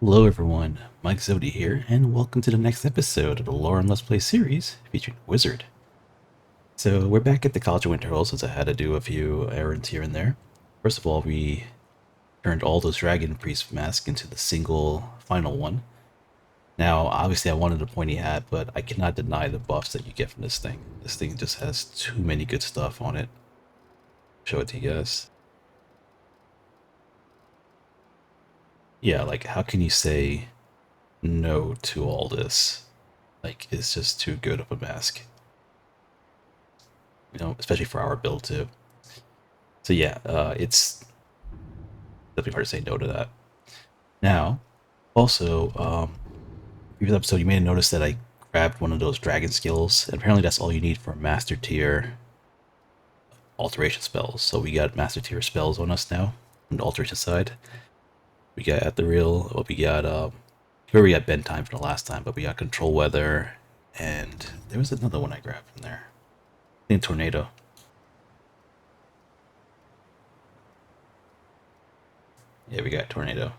Hello everyone, Mikezodia here, and welcome to the next episode of the Lorerim Let's Play series featuring Wizard. So we're back at the College of Winterhold since I had to do a few errands here and there. First of all, we turned all those Dragon Priest masks into the single final one. Now, obviously I wanted a pointy hat, but I cannot deny the buffs that you get from this thing. This thing just has too many good stuff on it. Show it to you guys. Yeah, like how can you say no to all this? Like, it's just too good of a mask. You know, especially for our build too. So yeah, it's definitely hard to say no to that. Now, also, previous episode you may have noticed that I grabbed one of those dragon skills, and apparently that's all you need for master tier alteration spells. So we got master tier spells on us now on the alteration side. We got at the real, well, we got we got bend time from the last time, but we got control weather, and there was another one I grabbed from there. I think tornado. Yeah, we got tornado.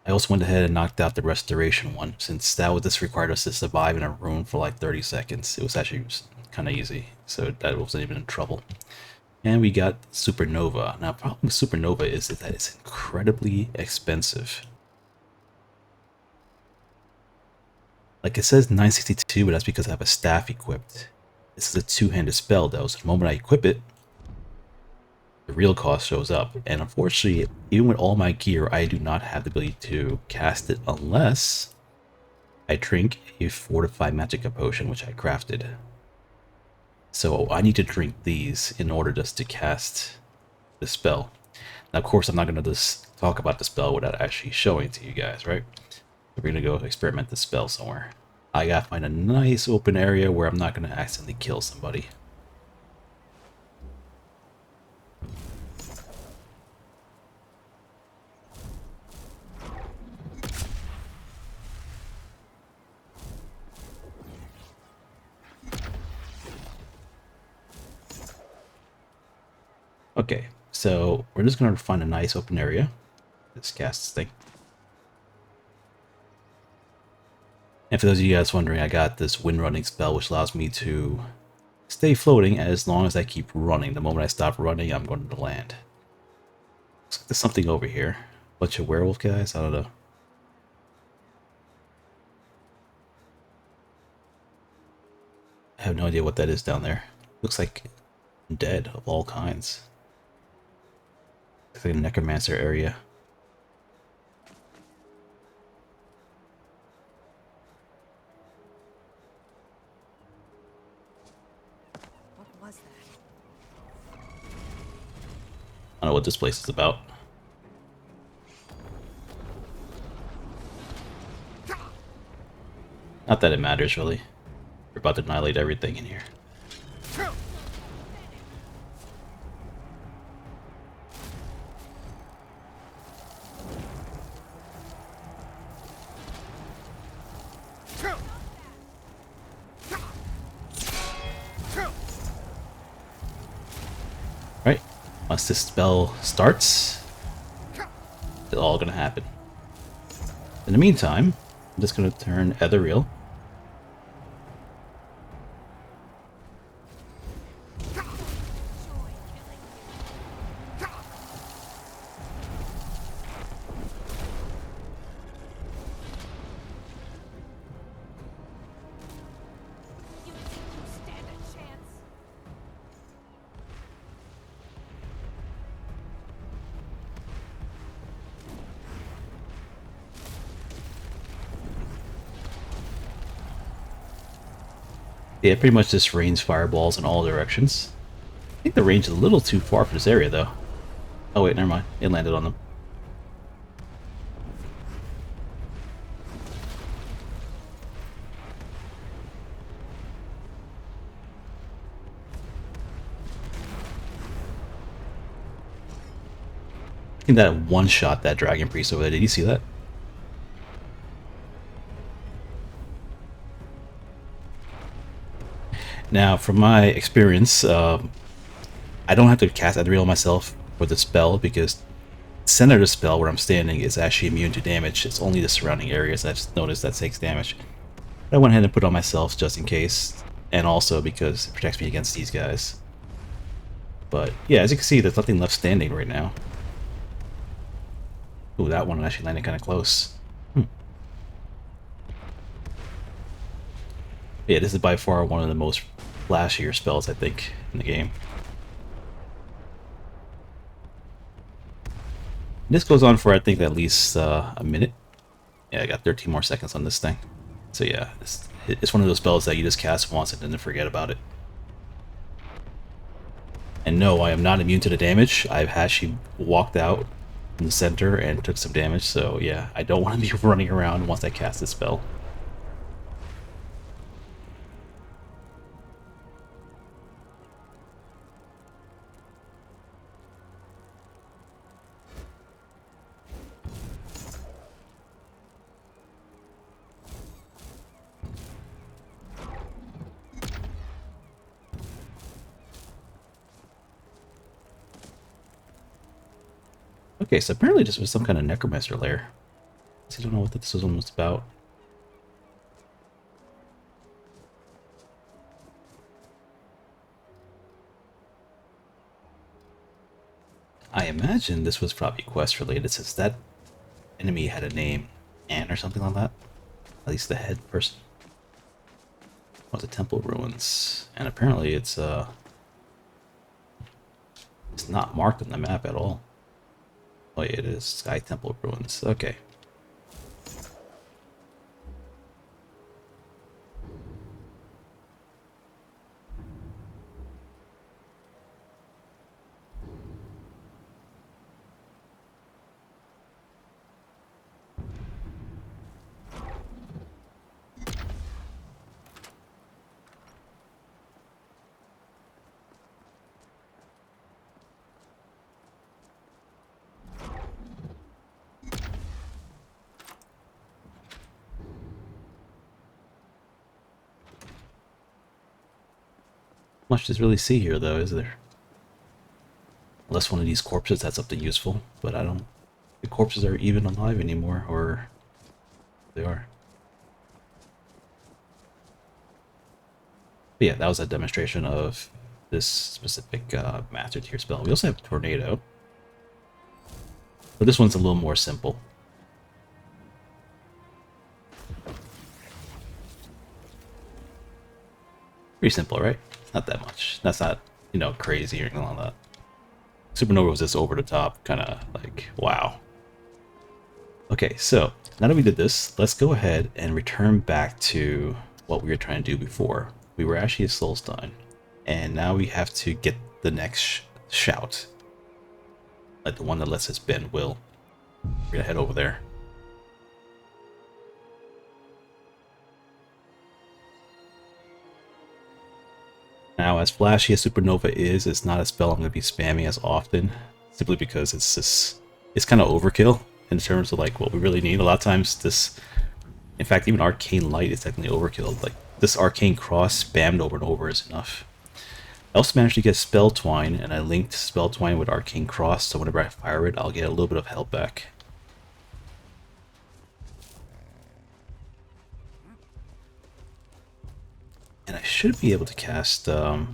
I also went ahead and knocked out the restoration one, since this required us to survive in a room for like 30 seconds. It was actually kind of easy, so that wasn't even in trouble. And we got supernova. Now, the problem with supernova is that it's incredibly expensive. Like, it says 962, but that's because I have a staff equipped. This is a two-handed spell, though, so the moment I equip it, the real cost shows up. And unfortunately, even with all my gear, I do not have the ability to cast it unless I drink a fortified magicka potion, which I crafted. So I need to drink these in order just to cast the spell. Now, of course, I'm not going to just talk about the spell without actually showing it to you guys, right? We're going to go experiment the spell somewhere. I gotta find a nice open area where I'm not going to accidentally kill somebody. Okay, so we're just going to find a nice open area. Just cast this thing. And for those of you guys wondering, I got this wind running spell, which allows me to stay floating as long as I keep running. The moment I stop running, I'm going to land. Looks like there's something over here. Bunch of werewolf guys? I don't know. I have no idea what that is down there. Looks like dead of all kinds. Looks like a necromancer area. What was that? I don't know what this place is about. Not that it matters, really. We're about to annihilate everything in here. Right? Once this spell starts, it's all gonna happen. In the meantime, I'm just gonna turn ethereal. Yeah, pretty much just rains fireballs in all directions. I think the range is a little too far for this area, though. Oh wait, never mind. It landed on them. I think that one-shot that Dragon Priest over there. Did you see that? Now, from my experience, I don't have to cast Ethereal myself for the spell because center of the spell where I'm standing is actually immune to damage. It's only the surrounding areas I've noticed that takes damage. I went ahead and put it on myself just in case, and also because it protects me against these guys. But yeah, as you can see, there's nothing left standing right now. Ooh, that one actually landed kind of close. Yeah, this is by far one of the most flashier spells, I think, in the game. This goes on for, I think, at least a minute. Yeah, I got 13 more seconds on this thing. So yeah, it's one of those spells that you just cast once and then forget about it. And no, I am not immune to the damage. I've actually walked out in the center and took some damage, so yeah, I don't want to be running around once I cast this spell. Okay, so apparently this was some kind of necromancer lair. I don't know what this one was about. I imagine this was probably quest related since that enemy had a name, Anne or something like that. At least the head person. Oh, the temple ruins, and apparently it's not marked on the map at all. Oh yeah, it is Sky Temple ruins. Okay. Much to really see here, though, is there? Unless one of these corpses has something useful, but I don't. The corpses are even alive anymore, or they are. But yeah, that was a demonstration of this specific Master Tier spell. We also have Tornado, but this one's a little more simple. Pretty simple, right? Not that much. That's not, crazy or anything like that. Supernova was just over the top, kind of like, wow. Okay, so now that we did this, let's go ahead and return back to what we were trying to do before. We were actually at Solstein, and now we have to get the next shout. Like the one that lets us bend will. We're gonna head over there. Now, as flashy as Supernova is, it's not a spell I'm going to be spamming as often, simply because it's kind of overkill in terms of like what we really need. A lot of times this, in fact, even Arcane Light is technically overkill. Like this Arcane Cross spammed over and over is enough. I also managed to get Spell Twine, and I linked Spell Twine with Arcane Cross, so whenever I fire it, I'll get a little bit of health back. And I should be able to cast, yeah,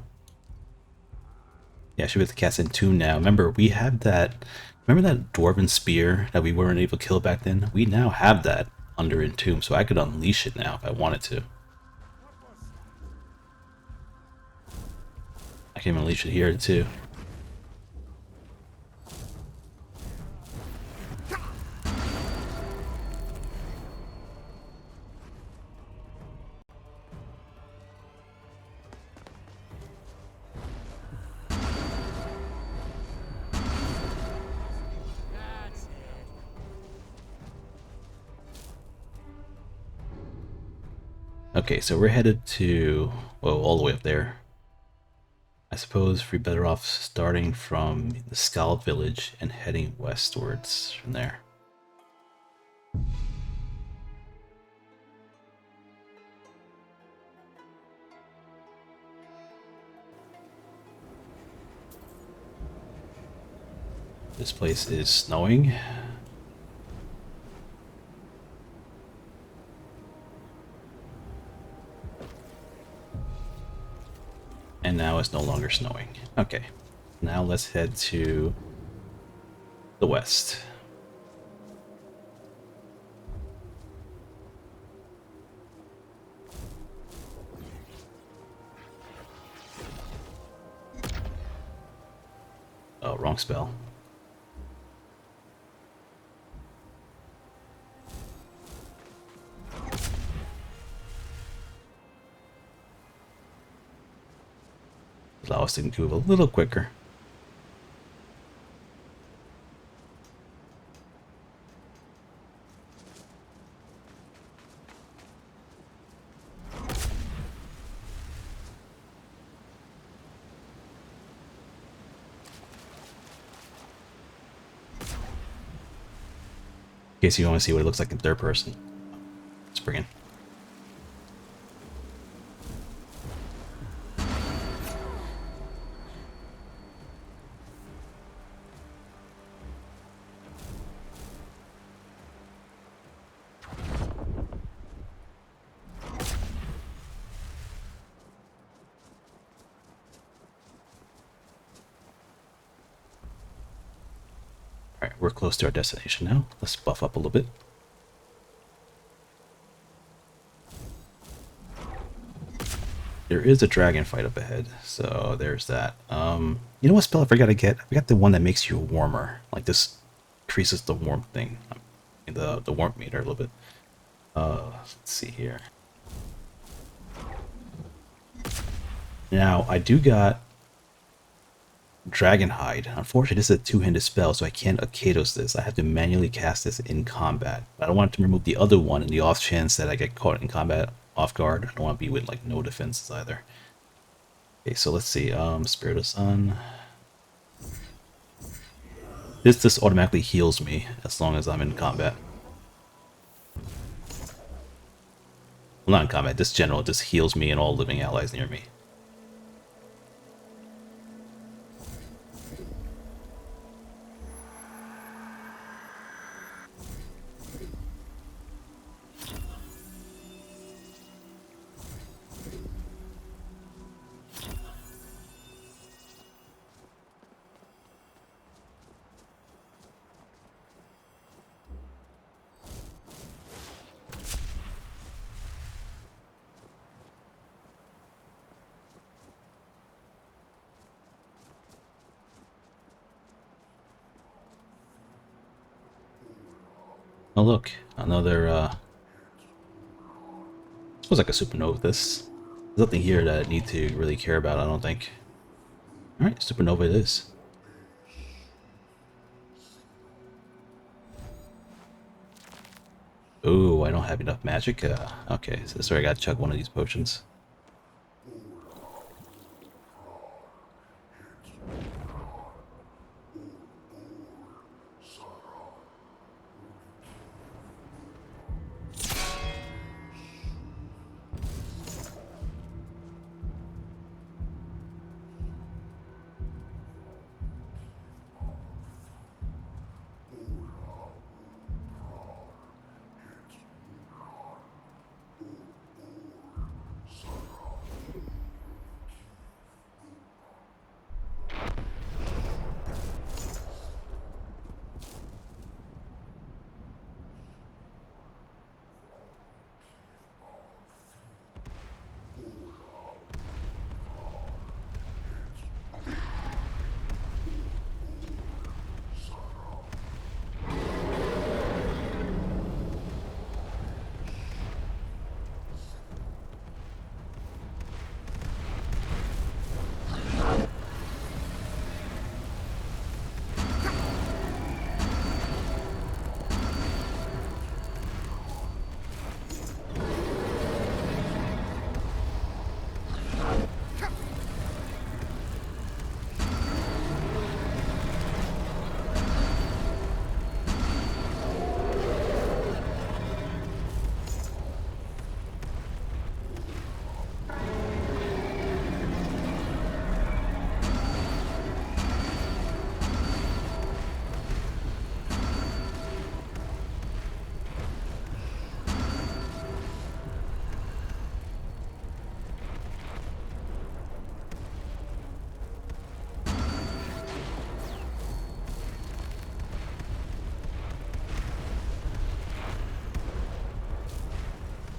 I should be able to cast Entomb now. Remember, we have that, remember that Dwarven Spear that we weren't able to kill back then? We now have that under Entomb, so I could unleash it now if I wanted to. I can unleash it here too. Okay, so we're headed to, well, all the way up there. I suppose we're better off starting from the Skull Village and heading westwards from there. This place is snowing. And now it's no longer snowing. Okay. Now let's head to the west. Oh, wrong spell. Allow us to move a little quicker. In case you want to see what it looks like in third person. Let's bring in. Alright, we're close to our destination now. Let's buff up a little bit. There is a dragon fight up ahead, so there's that. You know what spell I forgot to get? I forgot the one that makes you warmer. Like this increases the warmth thing. The warmth meter a little bit. Let's see here. Now, I do got Dragon Hide. Unfortunately, this is a two-handed spell, so I can't Akados this. I have to manually cast this in combat. I don't want to remove the other one in the off chance that I get caught in combat off guard. I don't want to be with like no defenses either. Okay, so let's see. Spirit of Sun. This just automatically heals me as long as I'm in combat. Well, not in combat. This general just heals me and all living allies near me. Oh look, another feels like a supernova this. There's nothing here that I need to really care about, I don't think. Alright, supernova it is. Ooh, I don't have enough magic. Okay, so sorry, I gotta chug one of these potions.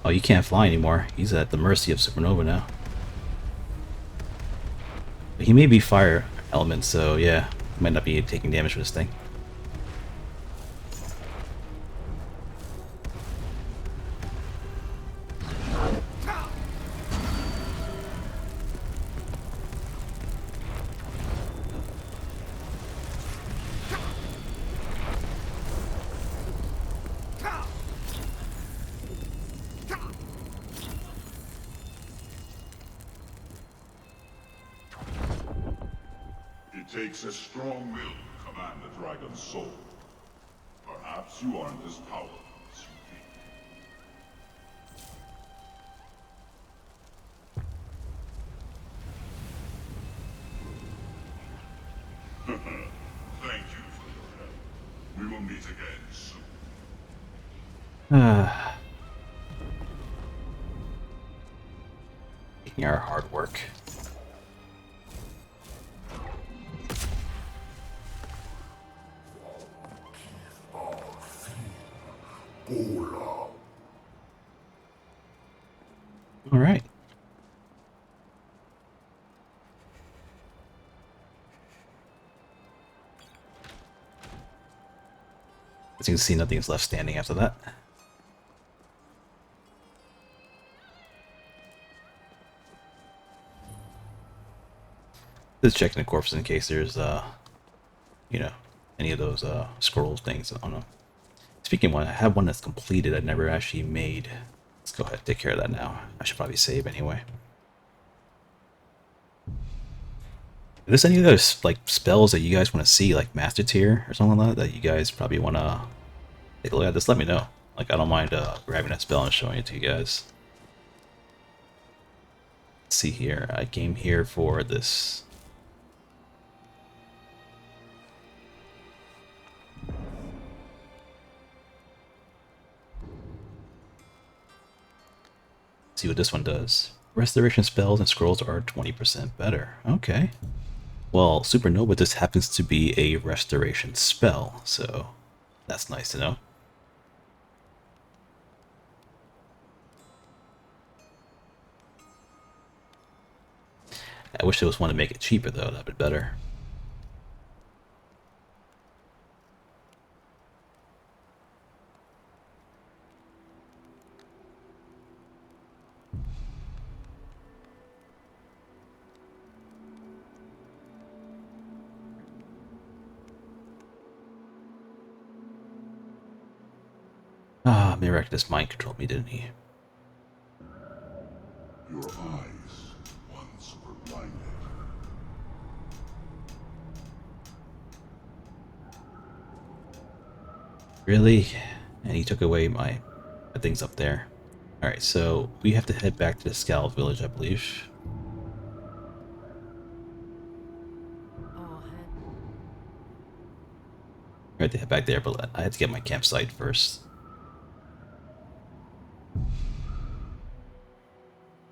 Oh, you can't fly anymore. He's at the mercy of Supernova now. But he may be fire element, so yeah, he might not be taking damage from this thing. It takes a strong will to command the dragon's soul. Perhaps you aren't as powerful as you think. Thank you for your help. We will meet again soon. Taking our hard work. All right. As you can see, nothing is left standing after that. Just checking the corpses in case there's, you know, any of those scrolls things. I don't know. Speaking of one, I have one that's completed I never actually made. Let's go ahead and take care of that now. I should probably save anyway. If there's any other like spells that you guys want to see, like Master Tier or something like that you guys probably want to take a look at, just let me know. Like, I don't mind grabbing that spell and showing it to you guys. Let's see here. I came here for this. See what this one does. Restoration spells and scrolls are 20% better. Okay. Well, Supernova just happens to be a restoration spell, so that's nice to know. I wish there was one to make it cheaper though, that'd be better. Ah, Miraculous mind controlled me, didn't he? Your eyes once were blinded. Really? And he took away my things up there. Alright, so we have to head back to the Scowl village, I believe. Oh, I have to head back there, but I have to get my campsite first.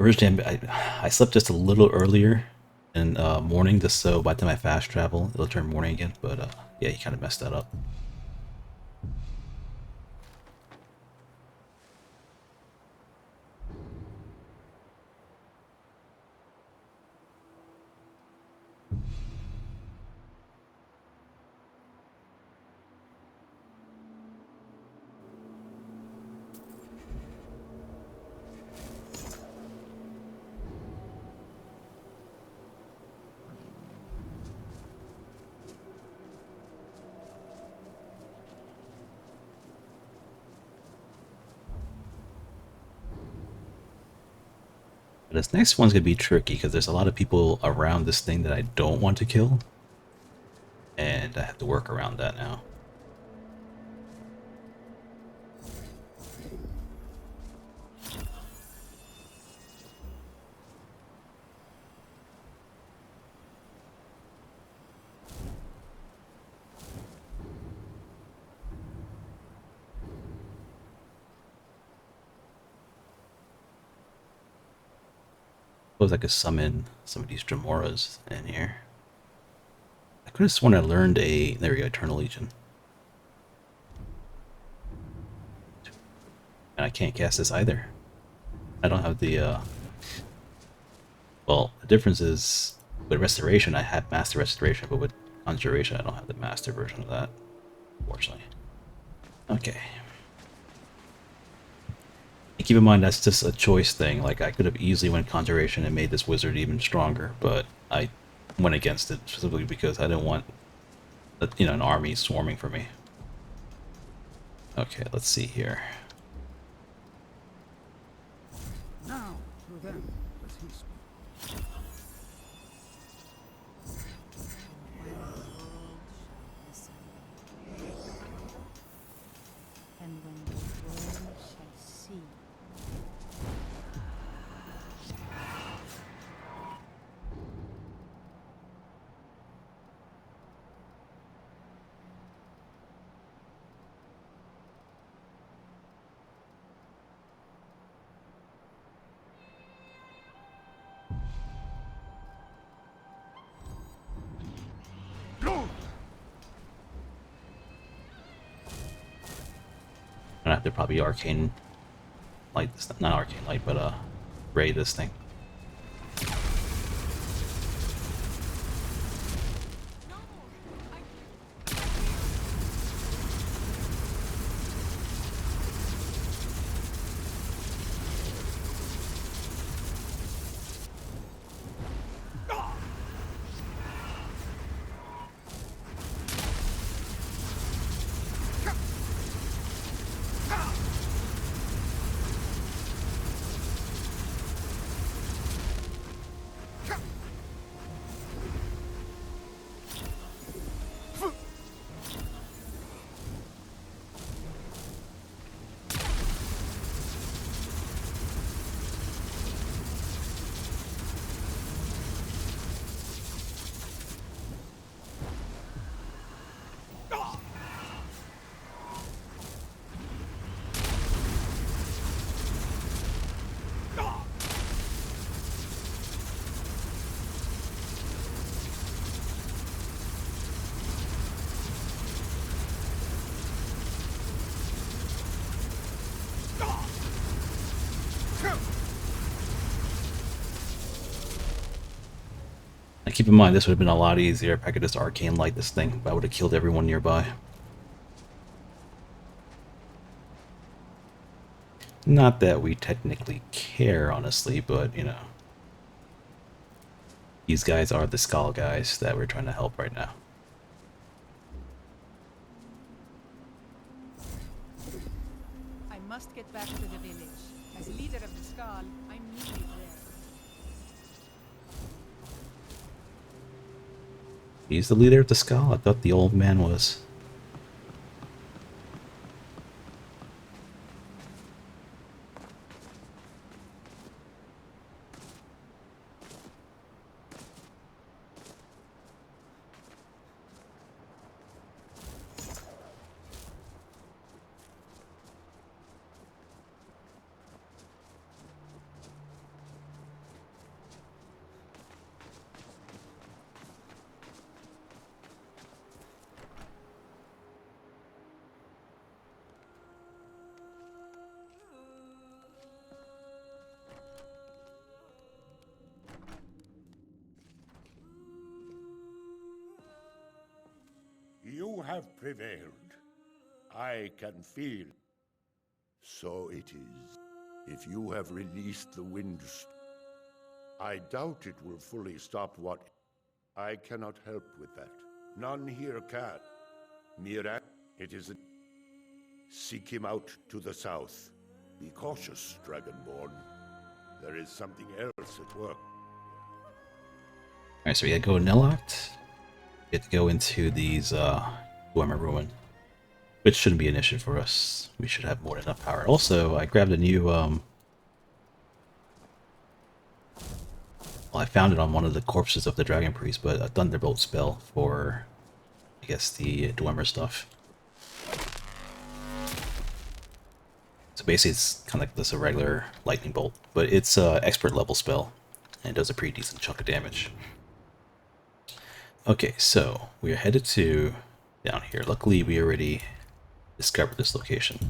Originally, I slept just a little earlier in morning, just so by the time I fast travel, it'll turn morning again. But yeah, you kind of messed that up. This next one's gonna be tricky because there's a lot of people around this thing that I don't want to kill, and I have to work around that now. Suppose I could summon some of these Dramoras in here. I could have sworn I learned a... There we go, Eternal Legion. And I can't cast this either. I don't have the, well, the difference is, with Restoration, I had Master Restoration, but with Conjuration, I don't have the Master version of that, unfortunately. Okay. And keep in mind, that's just a choice thing. Like, I could have easily went Conjuration and made this wizard even stronger, but I went against it, specifically because I didn't want, you know, an army swarming for me. Okay, let's see here. Now, to them, as he speaks. When the world shall listen, and when the world shall see. I have to probably Arcane Light this, not Arcane Light, but Ray this thing. Now keep in mind, this would have been a lot easier if I could just Arcane Light this thing, but I would have killed everyone nearby. Not that we technically care, honestly, but, you know. These guys are the Skull guys that we're trying to help right now. I must get back to the village. As leader of the Skull, I'm needed there. He's the leader of the Skull? I thought the old man was. You have prevailed. I can feel. So it is. If you have released the wind, I doubt it will fully stop what... I cannot help with that. None here can. Mirat, it is a... Seek him out to the south. Be cautious, Dragonborn. There is something else at work. Alright, so we gotta go to Niloct. We have to go into these, Dwemer Ruin. Which shouldn't be an issue for us. We should have more than enough power. Also, I grabbed a new, well, I found it on one of the corpses of the Dragon Priest, but a Thunderbolt spell for, I guess, the Dwemer stuff. So basically it's kind of like this a regular lightning bolt, but it's a expert level spell, and it does a pretty decent chunk of damage. Okay, so we are headed to down here. Luckily we already discovered this location.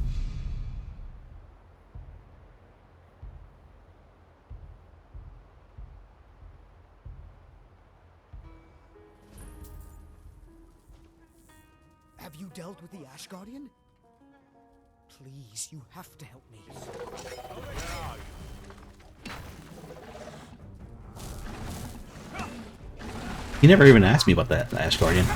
Ash Guardian? Please, you have to help me. He never even asked me about that Ash Guardian.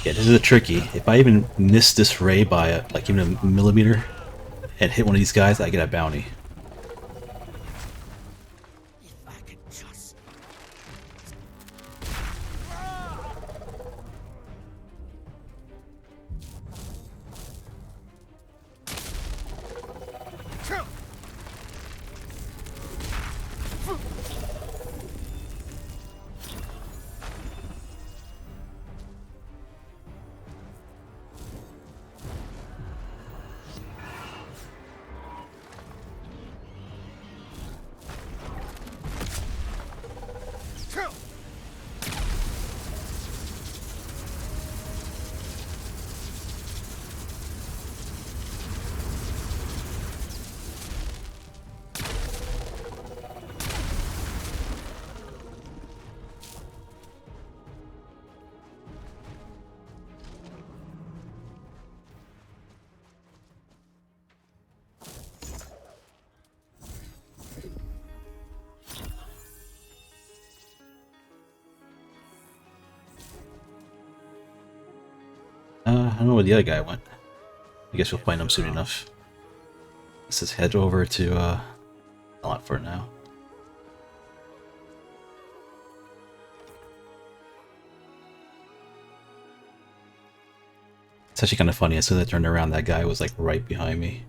Yeah, this is a tricky. If I even miss this ray by like even a millimeter and hit one of these guys, I get a bounty. If I could just... I don't know where the other guy went. I guess we'll find him soon enough. Let's just head over to not for now. It's actually kind of funny. As soon as I turned around, that guy was like right behind me.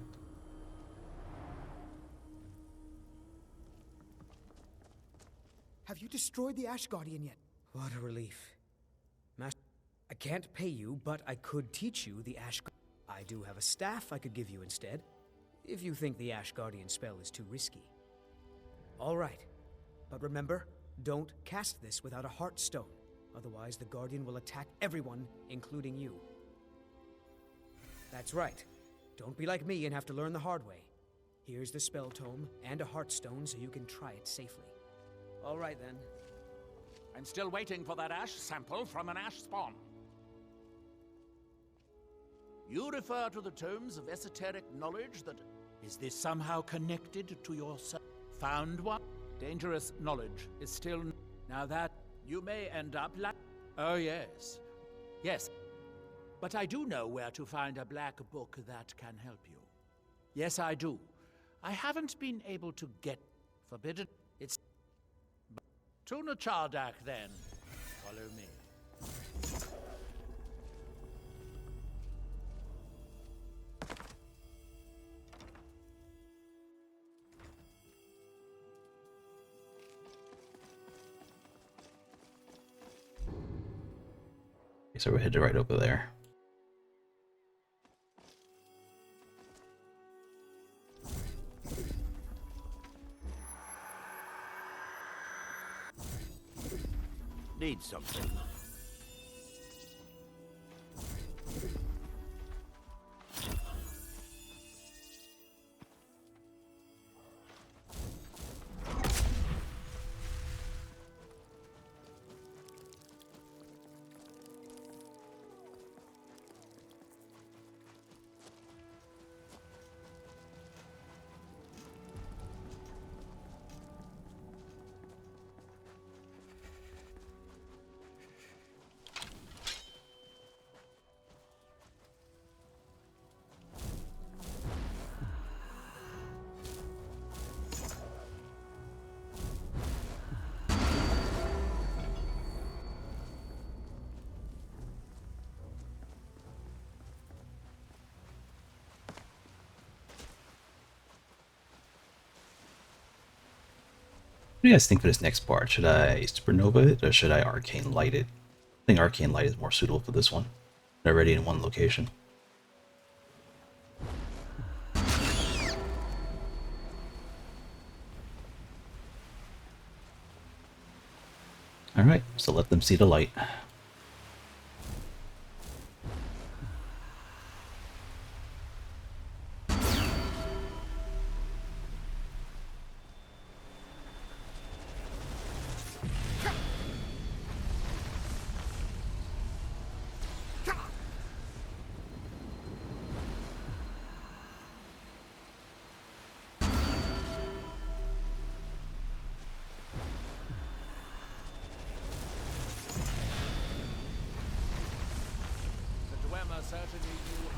Have you destroyed the Ash Guardian yet? What a relief. Master, I can't pay you, but I could teach you the Ash Guardian. I do have a staff I could give you instead, if you think the Ash Guardian spell is too risky. All right, but remember, don't cast this without a Heartstone. Otherwise, the Guardian will attack everyone, including you. That's right. Don't be like me and have to learn the hard way. Here's the spell tome and a Heartstone so you can try it safely. All right, then. I'm still waiting for that ash sample from an ash spawn. You refer to the tomes of esoteric knowledge that... Is this somehow connected to your found one? Dangerous knowledge is still... Now that you may end up like... Oh, yes. Yes. But I do know where to find a black book that can help you. Yes, I do. I haven't been able to get forbidden... It's... Tuna Chardak, then. Follow me. So we're headed right over there. Need something. What do you guys think for this next part? Should I supernova it or should I arcane light it? I think arcane light is more suitable for this one. They're already in one location. Alright, so let them see the light.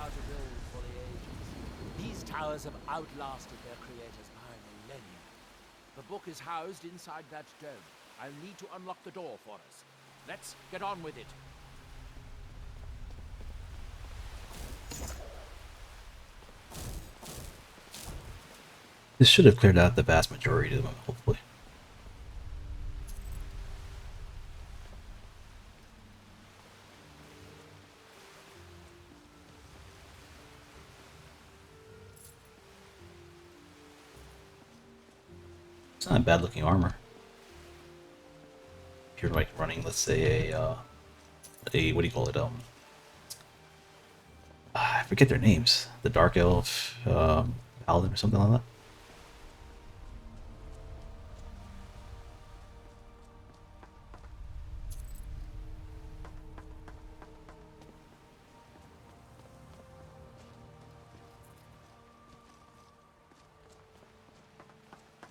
how to build for the ages. These towers have outlasted their creators by millennia. The book is housed inside that dome. I'll need to unlock the door for us. Let's get on with it. This should have cleared out the vast majority of them, hopefully. It's not bad looking armor. If you're like running, let's say a what do you call it? I forget their names. The Dark Elf, Paladin or something like that.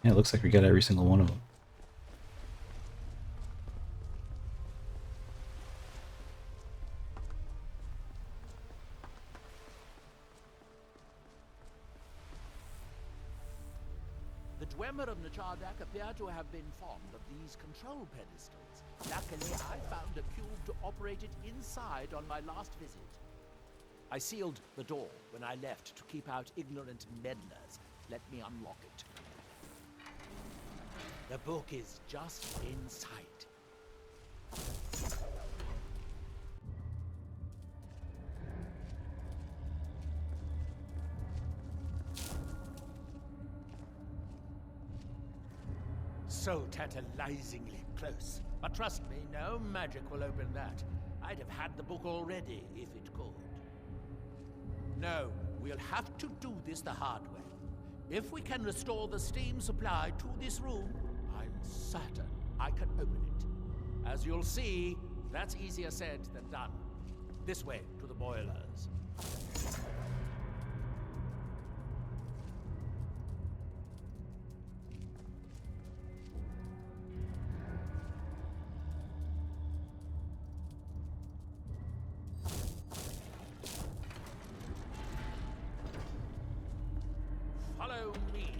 Yeah, it looks like we got every single one of them. The Dwemer of Nachardak appear to have been fond of these control pedestals. Luckily, I found a cube to operate it inside on my last visit. I sealed the door when I left to keep out ignorant meddlers. Let me unlock it. The book is just in sight. So tantalizingly close. But trust me, no magic will open that. I'd have had the book already if it could. No, we'll have to do this the hard way. If we can restore the steam supply to this room, I'm certain I can open it. As you'll see, that's easier said than done. This way to the boilers. Follow me.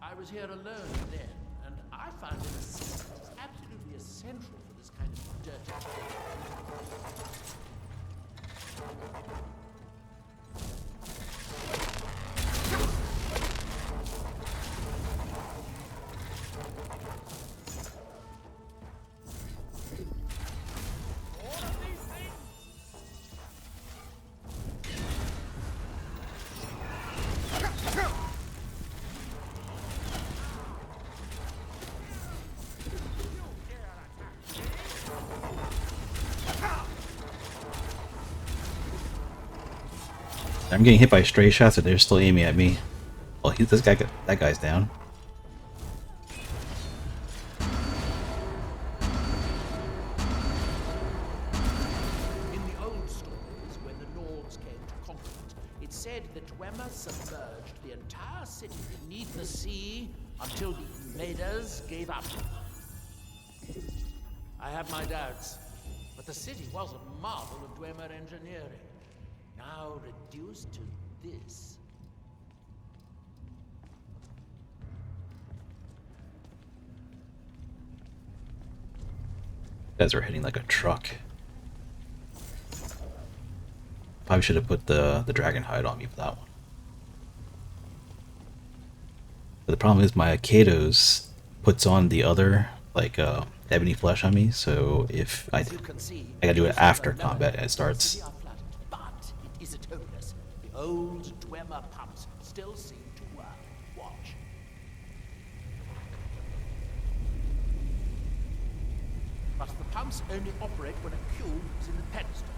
I was here alone then, and I found it absolutely essential for this kind of dirty. I'm getting hit by stray shots and they're still aiming at me. Well, that guy's down. In the old stories, when the Nords came to conquer it, it said the Dwemer submerged the entire city beneath the sea until the invaders gave up. I have my doubts, but the city was a marvel of Dwemer engineering. Now reduced to this. Guys are hitting like a truck. Probably should have put the dragon hide on me for that one. But the problem is my Kados puts on the other like ebony flesh on me, so if I gotta do it after combat and it starts. But it isn't hopeless. The old Dwemer pumps still seem to work. Watch. But the pumps only operate when a cube is in the pedestal.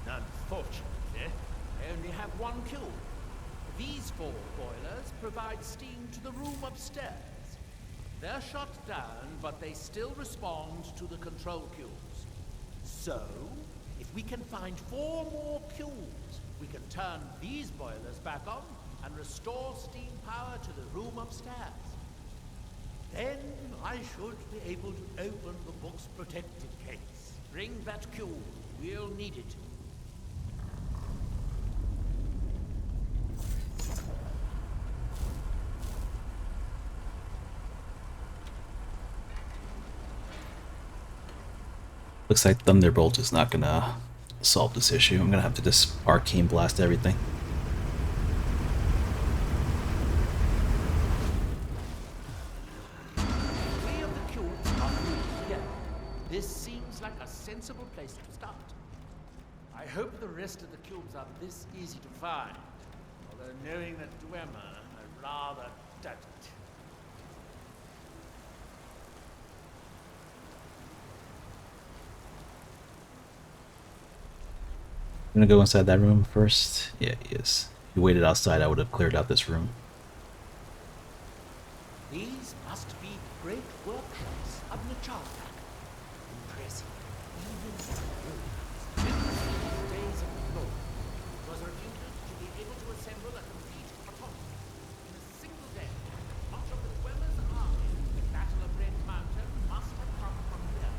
Unfortunately, they only have one cube. These 4 boilers provide steam to the room upstairs. They're shut down, but they still respond to the control cubes. So, if we can find 4 more cubes. We can turn these boilers back on and restore steam power to the room upstairs. Then I should be able to open the book's protected case. Bring that cube. We'll need it. Looks like Thunderbolt is not gonna solve this issue. I'm gonna have to just arcane blast everything. This seems like a sensible place to start. I hope the rest of the cubes are this easy to find. Although knowing that Dwemer, I rather doubt it. I'm gonna go inside that room first. Yeah, he is. If he waited outside, I would have cleared out this room. These must be great workshops of Nachalka. Impressive. Even days of the Lord. It was reputed to be able to assemble a complete autonomy in a single day. Much of the Dwemer's army in the Battle of Red Mountain must have come from here.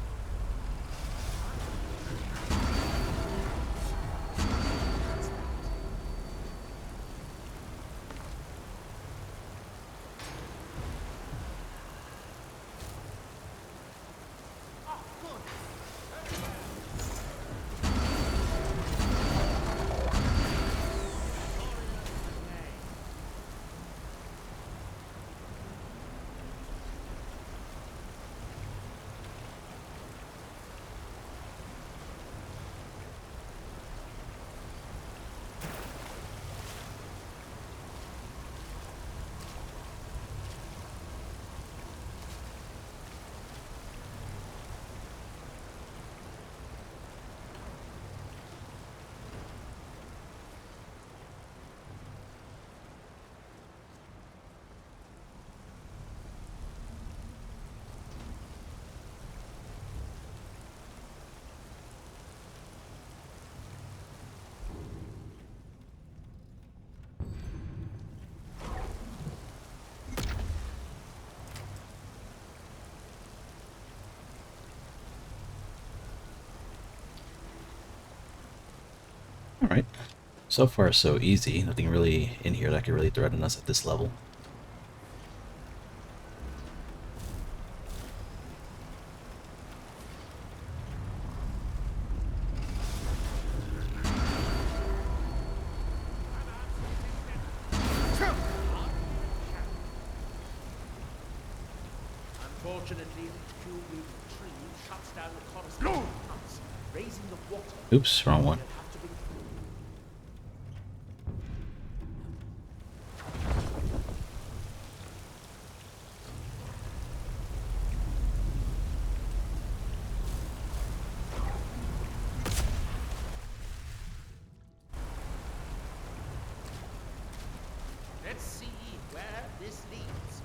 Alright. So far, so easy. Nothing really in here that could really threaten us at this level. Unfortunately, the cube we've retrieved shuts down the corresponding pumps, raising the water. Oops, wrong one. Will have to be Let's see where this leads.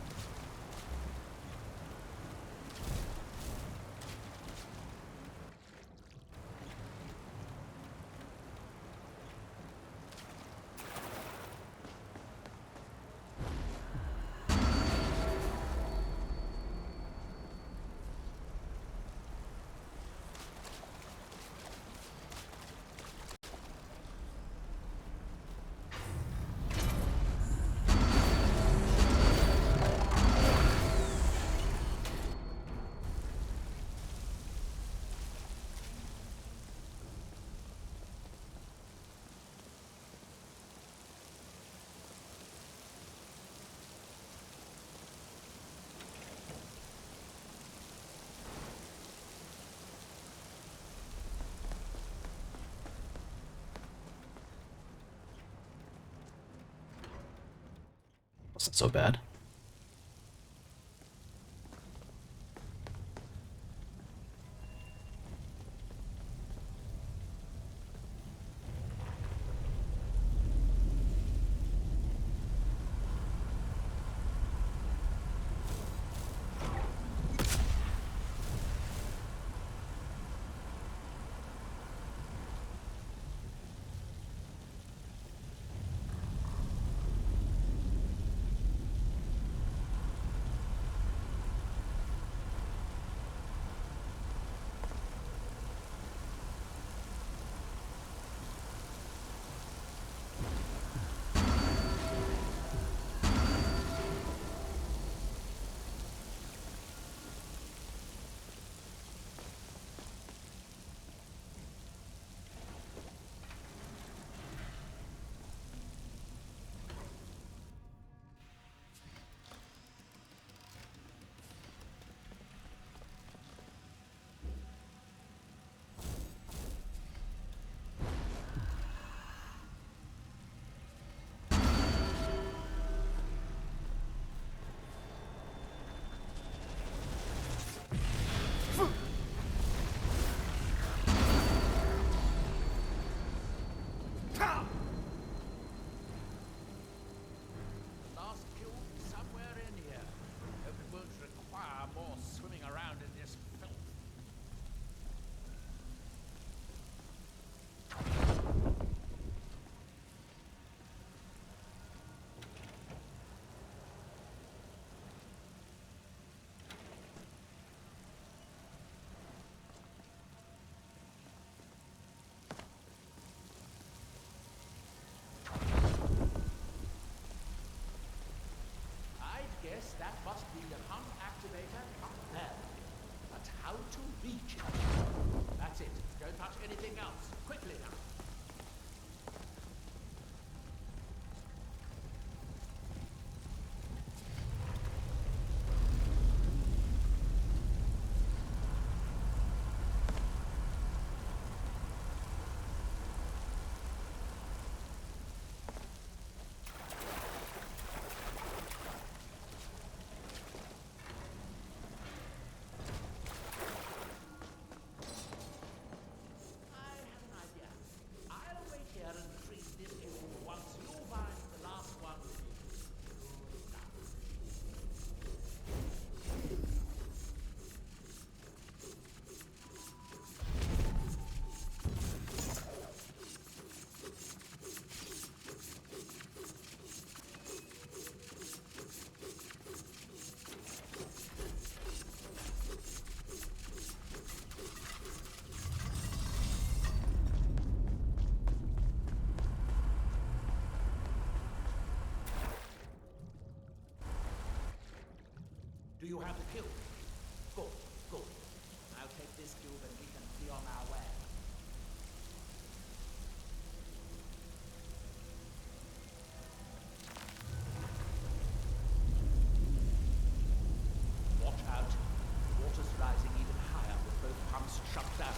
Wasn't so bad. That must be the pump activator up there. But how to reach it? That's it. Don't touch anything else. Quickly now. Do you have the cube? Good, good. I'll take this cube and we can be on our way. Watch out. The water's rising even higher with both pumps shut down.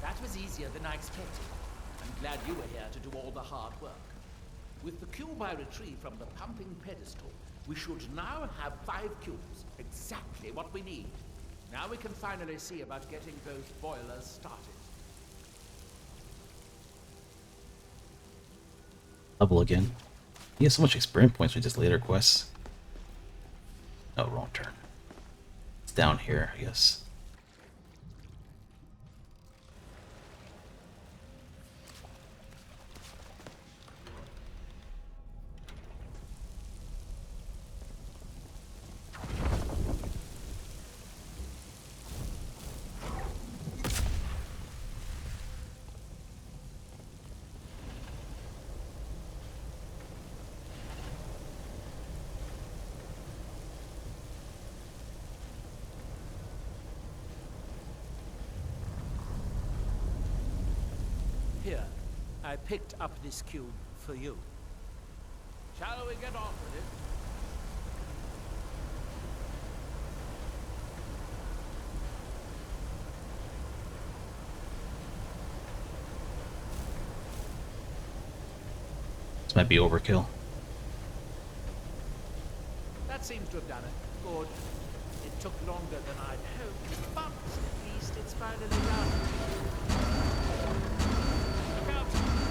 That was easier than I expected. I'm glad you were here to do all the hard work. With the cube I retrieved from the pumping pedestal, we should now have 5 cubes, exactly what we need. Now we can finally see about getting those boilers started. Level again. He has so much experience points with just later quests. Oh, wrong turn. It's down here, I guess. Here, I picked up this cube for you. Shall we get on with it? This might be overkill. That seems to have done it. Good. It took longer than I'd hoped, but at least it's finally done. Look out!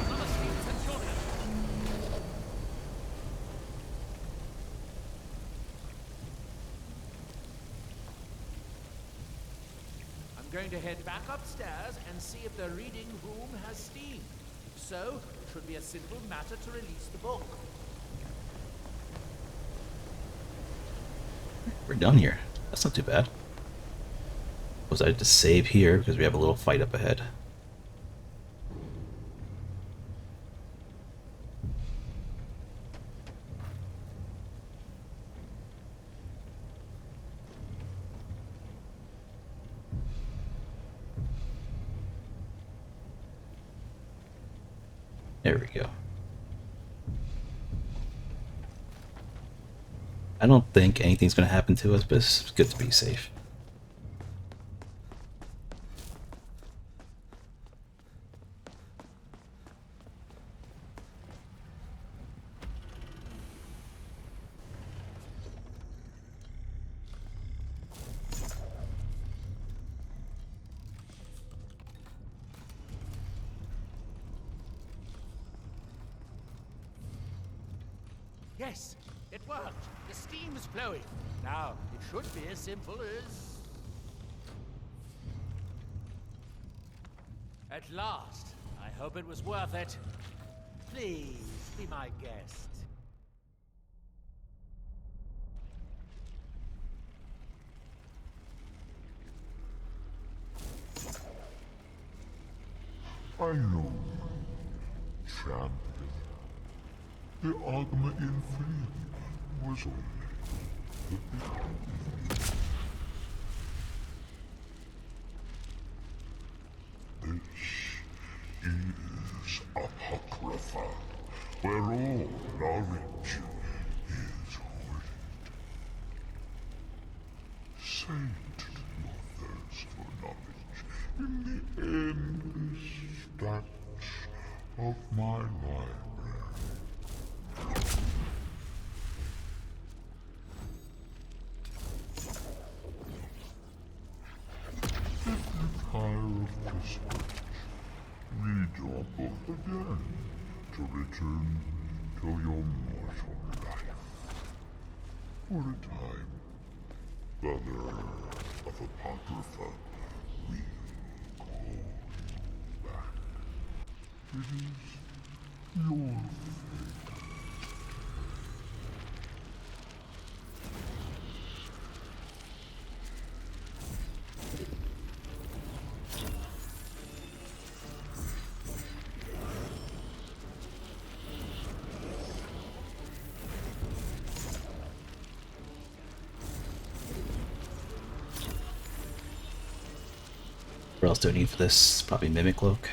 Another steam Centurion! I'm going to head back upstairs and see if the reading room has steam. So, it should be a simple matter to release the book. We're done here. That's not too bad. Was I to save here because we have a little fight up ahead? There we go. I don't think anything's going to happen to us, but it's good to be safe. Yes, it worked. The steam is flowing. Now, it should be as simple as... At last. I hope it was worth it. Please, be my guest. I know, champion. The argument in freedom was only Is Apocrypha, where all knowledge is hoarded. Sate your thirst for knowledge in the endless stacks of my library. If you tire of research, read your book again to return to your mortal life. For a time, Brother of Apocrypha will call you back. It is your fate. What else do I need for this? Probably Mimic Cloak.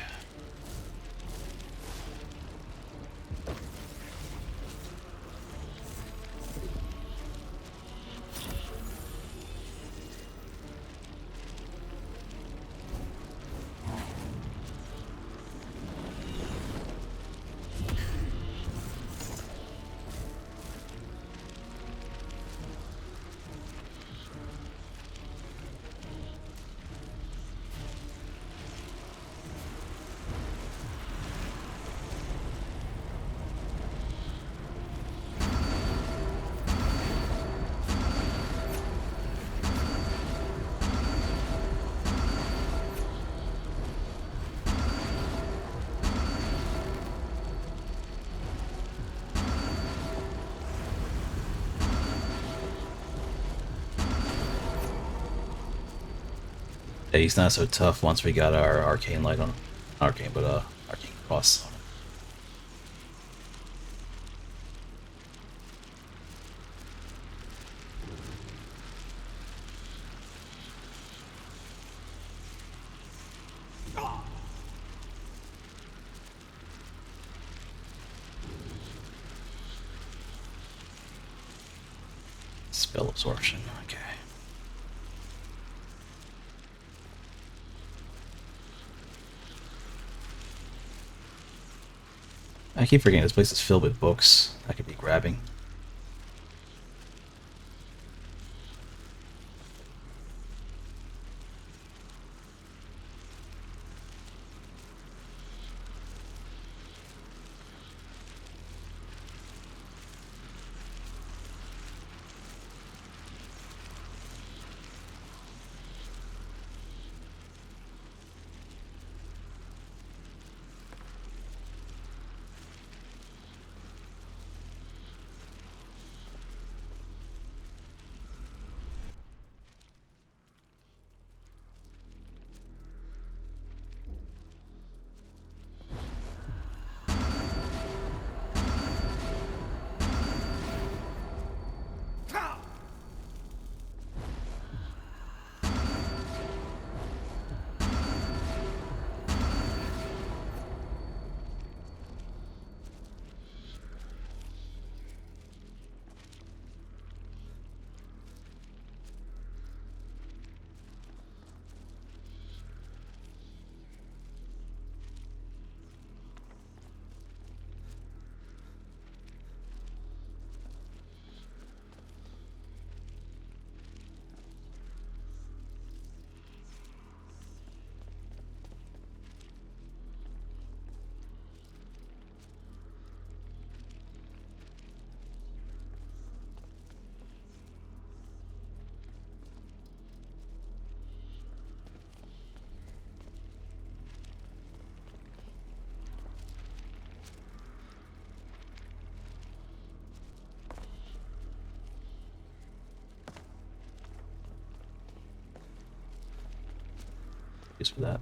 Yeah, he's not so tough once we got our arcane light on. Arcane, but arcane cross on him. Spell absorption, okay. I keep forgetting this place is filled with books I could be grabbing. Just for that.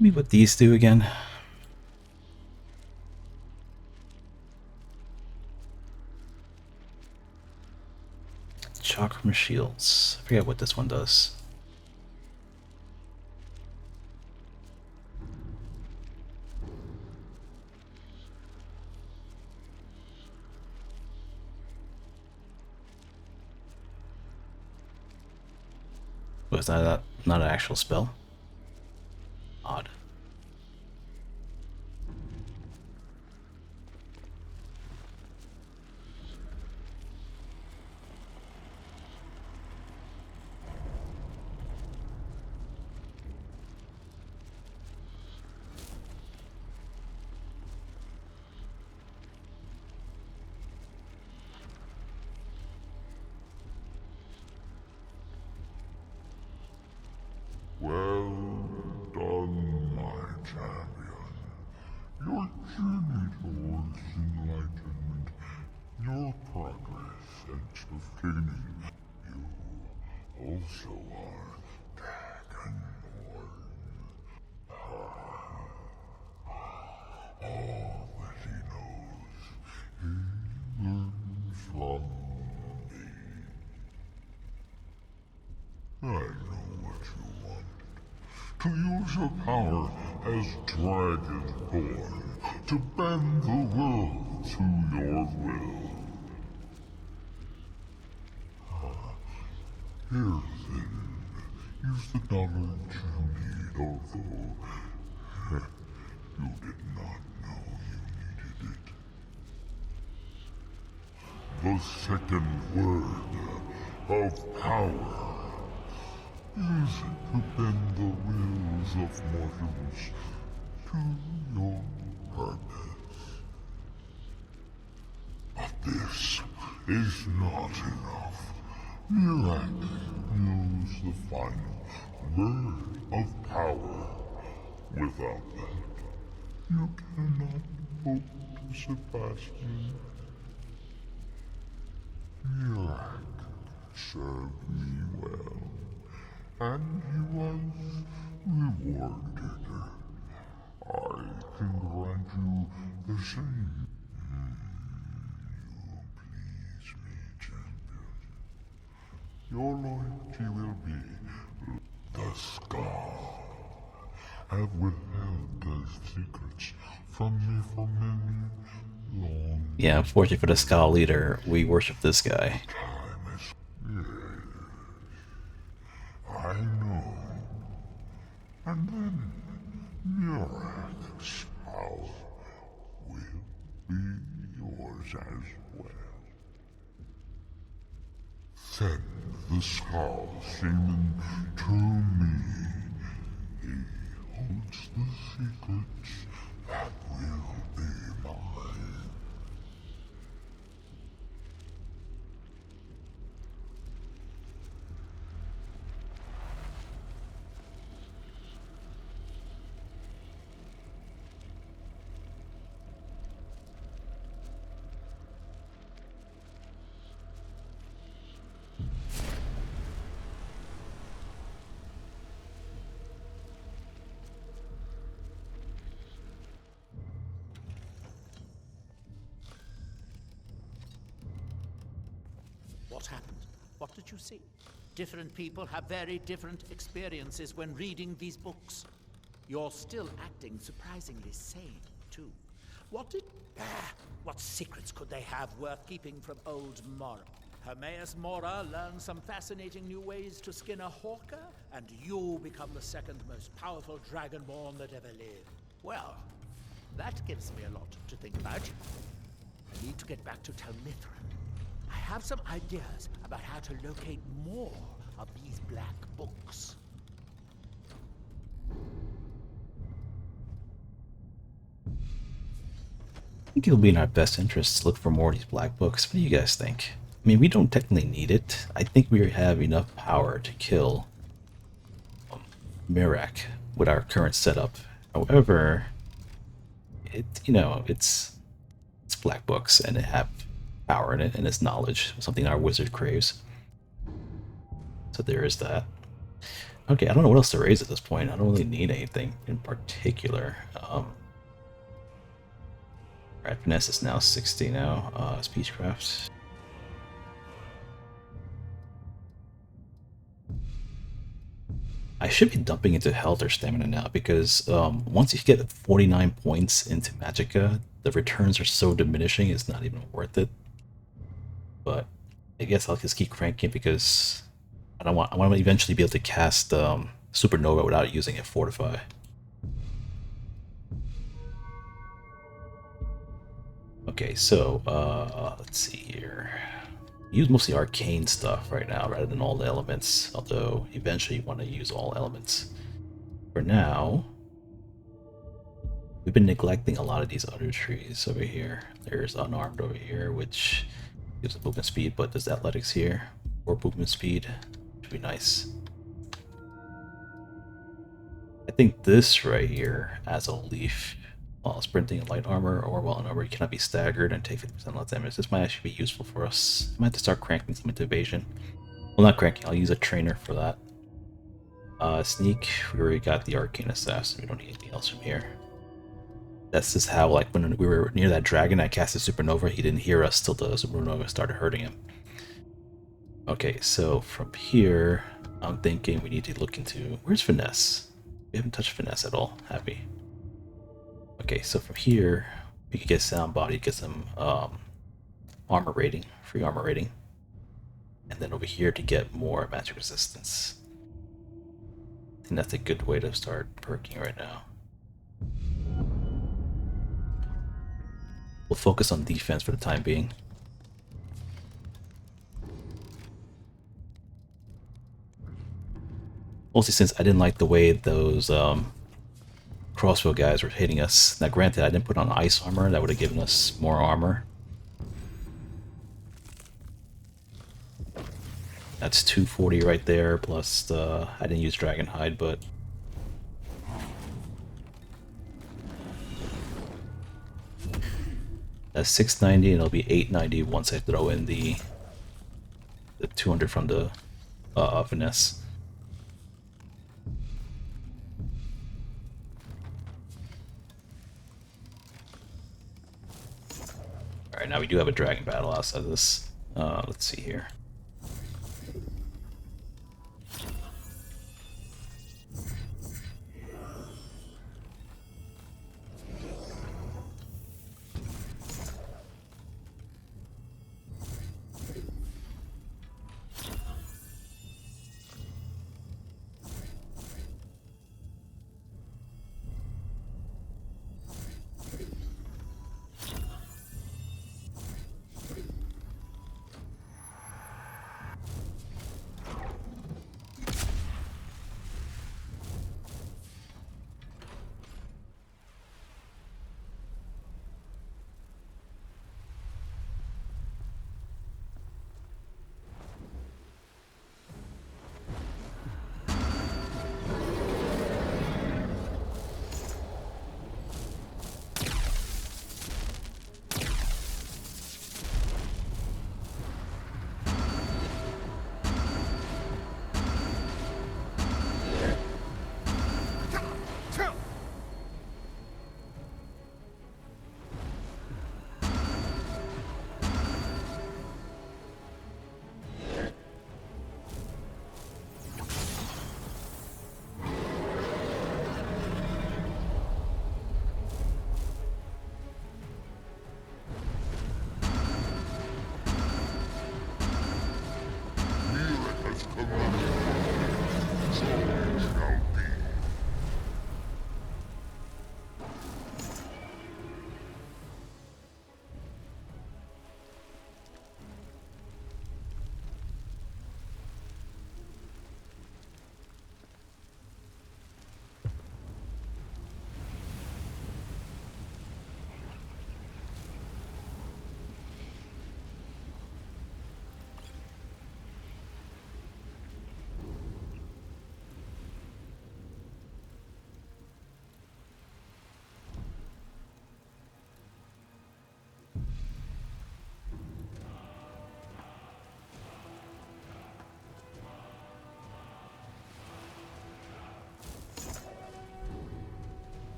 Me what these do again. Chakra shields. I forget what this one does. Was that not an actual spell? Odd. Well done, my champion. Your journey towards enlightenment, your progress sense of gaining. You also are Dragonborn. All that he knows, he learns from me. I know what you want. To use your power as Dragonborn, to bend the world to your will. Here then, use the knowledge you need, although you did not know you needed it. The second word of power. Use it to bend the wills of mortals to your purpose. But this is not enough. Mirac knows the final word of power. Without that, you cannot hope to surpass me. Mirac served me well, and he was rewarded. I can grant you the same. You please me, champion. Your loyalty will be the Skull. Have withheld those secrets from me for many long Yeah, unfortunately for the Skal leader, we worship this guy. times. Yes, I know. And then Murac's power will be yours as well. Send the Skull Shaman to me. He holds the secrets that will be mine. What happened? What did you see? Different people have very different experiences when reading these books. You're still acting surprisingly sane, too. What secrets could they have worth keeping from old Mora? Hermaeus Mora learned some fascinating new ways to skin a hawker, and you become the second most powerful dragonborn that ever lived. Well, that gives me a lot to think about. I need to get back to Telmithran. I have some ideas about how to locate more of these black books. I think it'll be in our best interest to look for more of these black books. What do you guys think? I mean, we don't technically need it. I think we have enough power to kill Mirak with our current setup. However, it's black books and they have power in it and it's knowledge, something our wizard craves. So there is that. Okay, I don't know what else to raise at this point. I don't really need anything in particular. Right, finesse is now 60 now. Speechcraft. I should be dumping into health or stamina now because once you get 49 points into Magicka, the returns are so diminishing it's not even worth it. But I guess I'll just keep cranking because I want to eventually be able to cast Supernova without using a Fortify. Okay, so let's see here. Use mostly arcane stuff right now rather than all the elements, although eventually you want to use all elements. For now, we've been neglecting a lot of these other trees over here. There's unarmed over here, which gives a movement speed, but does athletics here or movement speed? Should be nice. I think this right here as a leaf, while sprinting in light armor or while in armor, you cannot be staggered and take 50% less damage. This might actually be useful for us. I might have to start cranking some into evasion. Well, not cranking, I'll use a trainer for that. Sneak, we already got the arcane assassin, we don't need anything else from here. That's just how, like, when we were near that dragon, I casted Supernova, he didn't hear us till the Supernova started hurting him. Okay, so from here, I'm thinking we need to look into... Where's Finesse? We haven't touched Finesse at all, have we? Okay, so from here, we can get Sound Body, get some armor rating, free armor rating. And then over here to get more magic resistance. I think that's a good way to start perking right now. We'll focus on defense for the time being. Mostly since I didn't like the way those crossbow guys were hitting us. Now granted, I didn't put on ice armor, that would have given us more armor. That's 240 right there, plus I didn't use Dragon Hide, but... That's 690 and it'll be 890 once I throw in the 200 from the finesse. Alright, now we do have a dragon battle outside of this. Let's see here.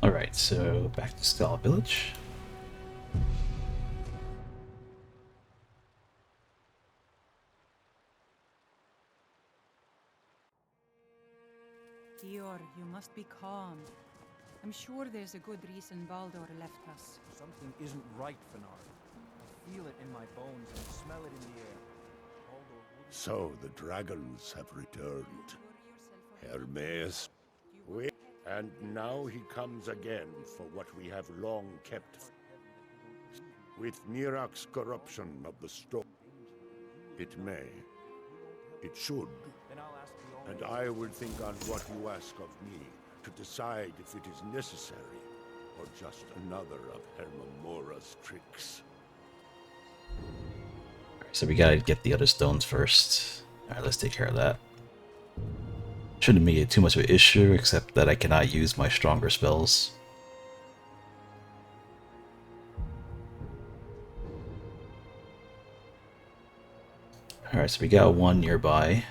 Alright, so back to Skull Village. Dior, you must be calm. I'm sure there's a good reason Baldur left us. Something isn't right, Fenard. I feel it in my bones and I smell it in the air. Baldur wouldn't... So the dragons have returned. Hermes. And now he comes again for what we have long kept. With Nirak's corruption of the storm, it may. It should. Then I'll ask the And I will think on what you ask of me to decide if it is necessary or just another of Hermamora's tricks. So we gotta get the other stones first. Alright, let's take care of that. Shouldn't make it too much of an issue, except that I cannot use my stronger spells. Alright, so we got one nearby.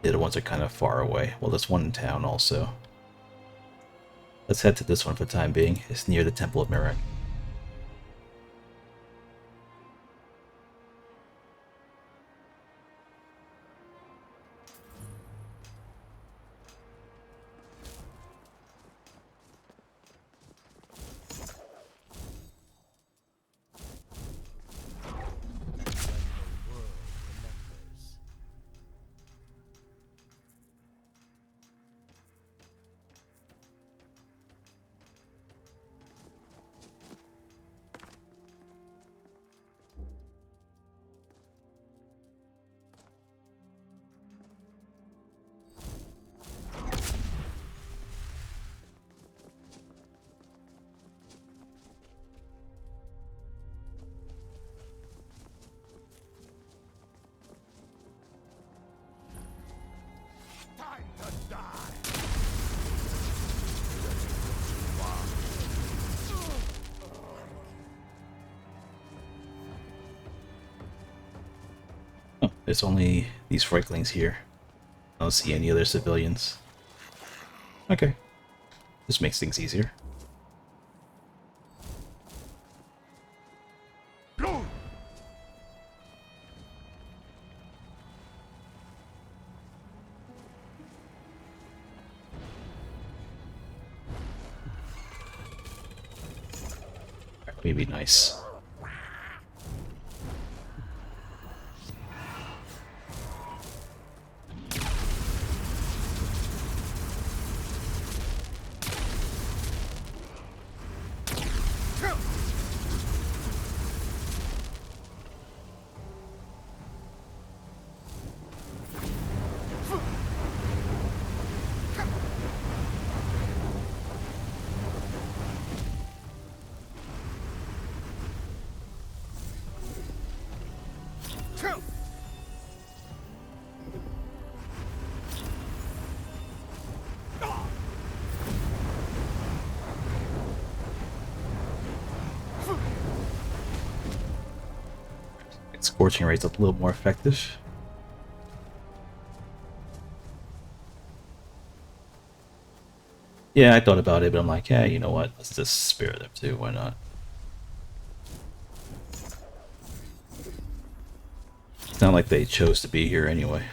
The other ones are kind of far away. Well, there's one in town also. Let's head to this one for the time being. It's near the Temple of Mirren. Oh, there's only these Freiklings here. I don't see any other civilians. Okay. This makes things easier. Let me be nice. Scorching rate's a little more effective. Yeah, I thought about it, but I'm like, yeah, you know what? Let's just spare them too. Why not? It's not like they chose to be here anyway.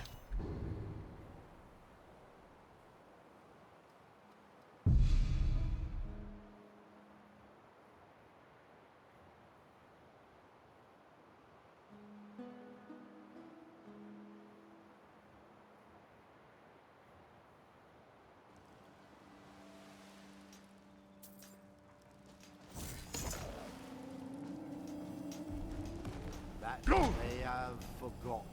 That they have forgotten.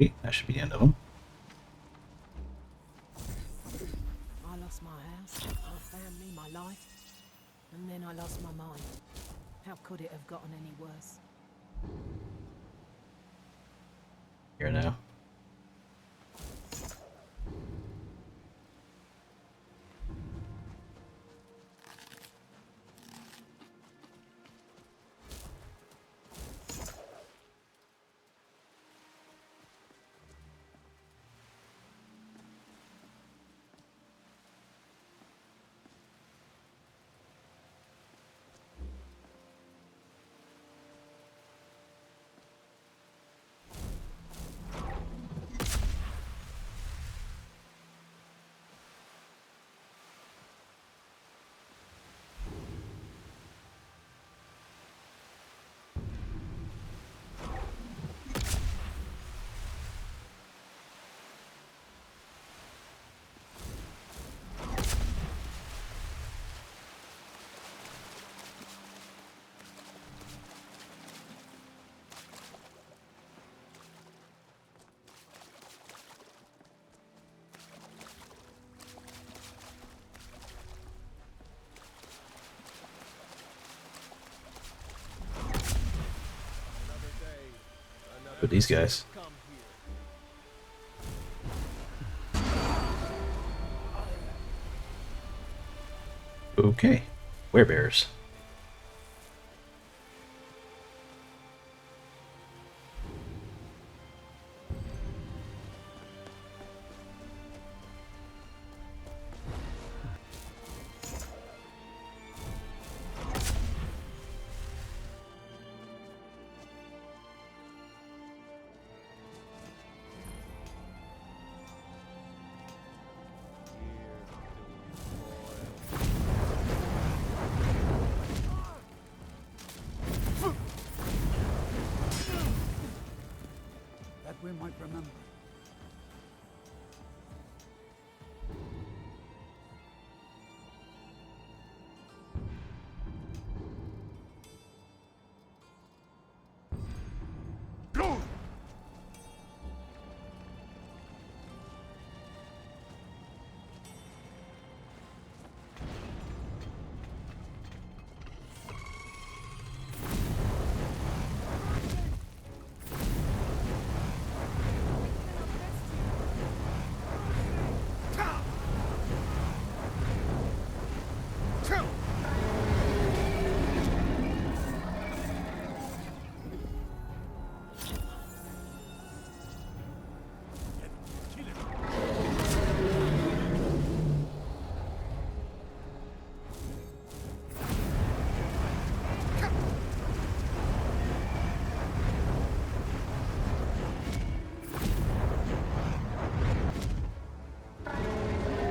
Okay, that should be the end of them. I lost my house, my family, my life, and then I lost my mind. How could it have gotten any worse? Here now. With these guys. Okay, werebears. That we might remember.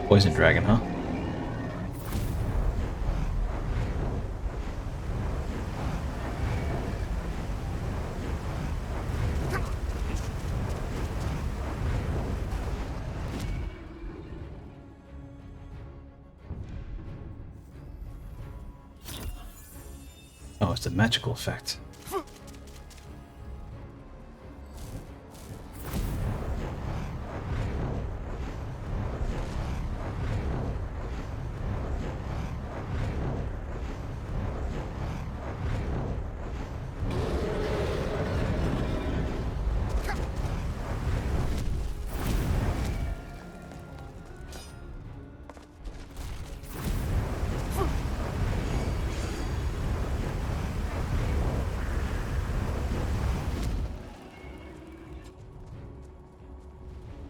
Poison dragon, huh? Oh, it's a magical effect.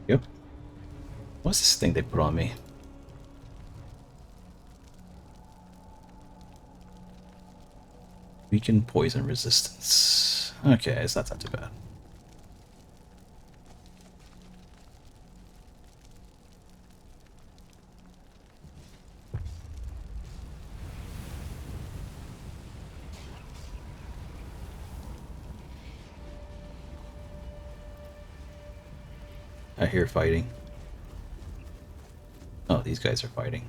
Yep. What's this thing they put on me? Weaken poison resistance. Okay, it's not too bad. I hear fighting. Oh, these guys are fighting.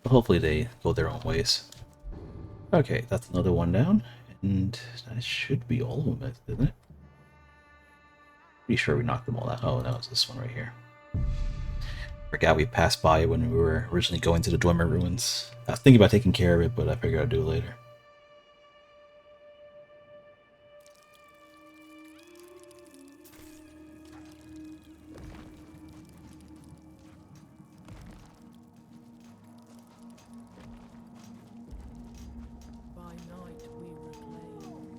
Hopefully they go their own ways. Okay, that's another one down. And that should be all of them, isn't it? Pretty sure we knocked them all out. Oh, no, it's this one right here. Forgot we passed by it when we were originally going to the Dwemer ruins. I was thinking about taking care of it, but I figured I'd do it later. By night we reclaim.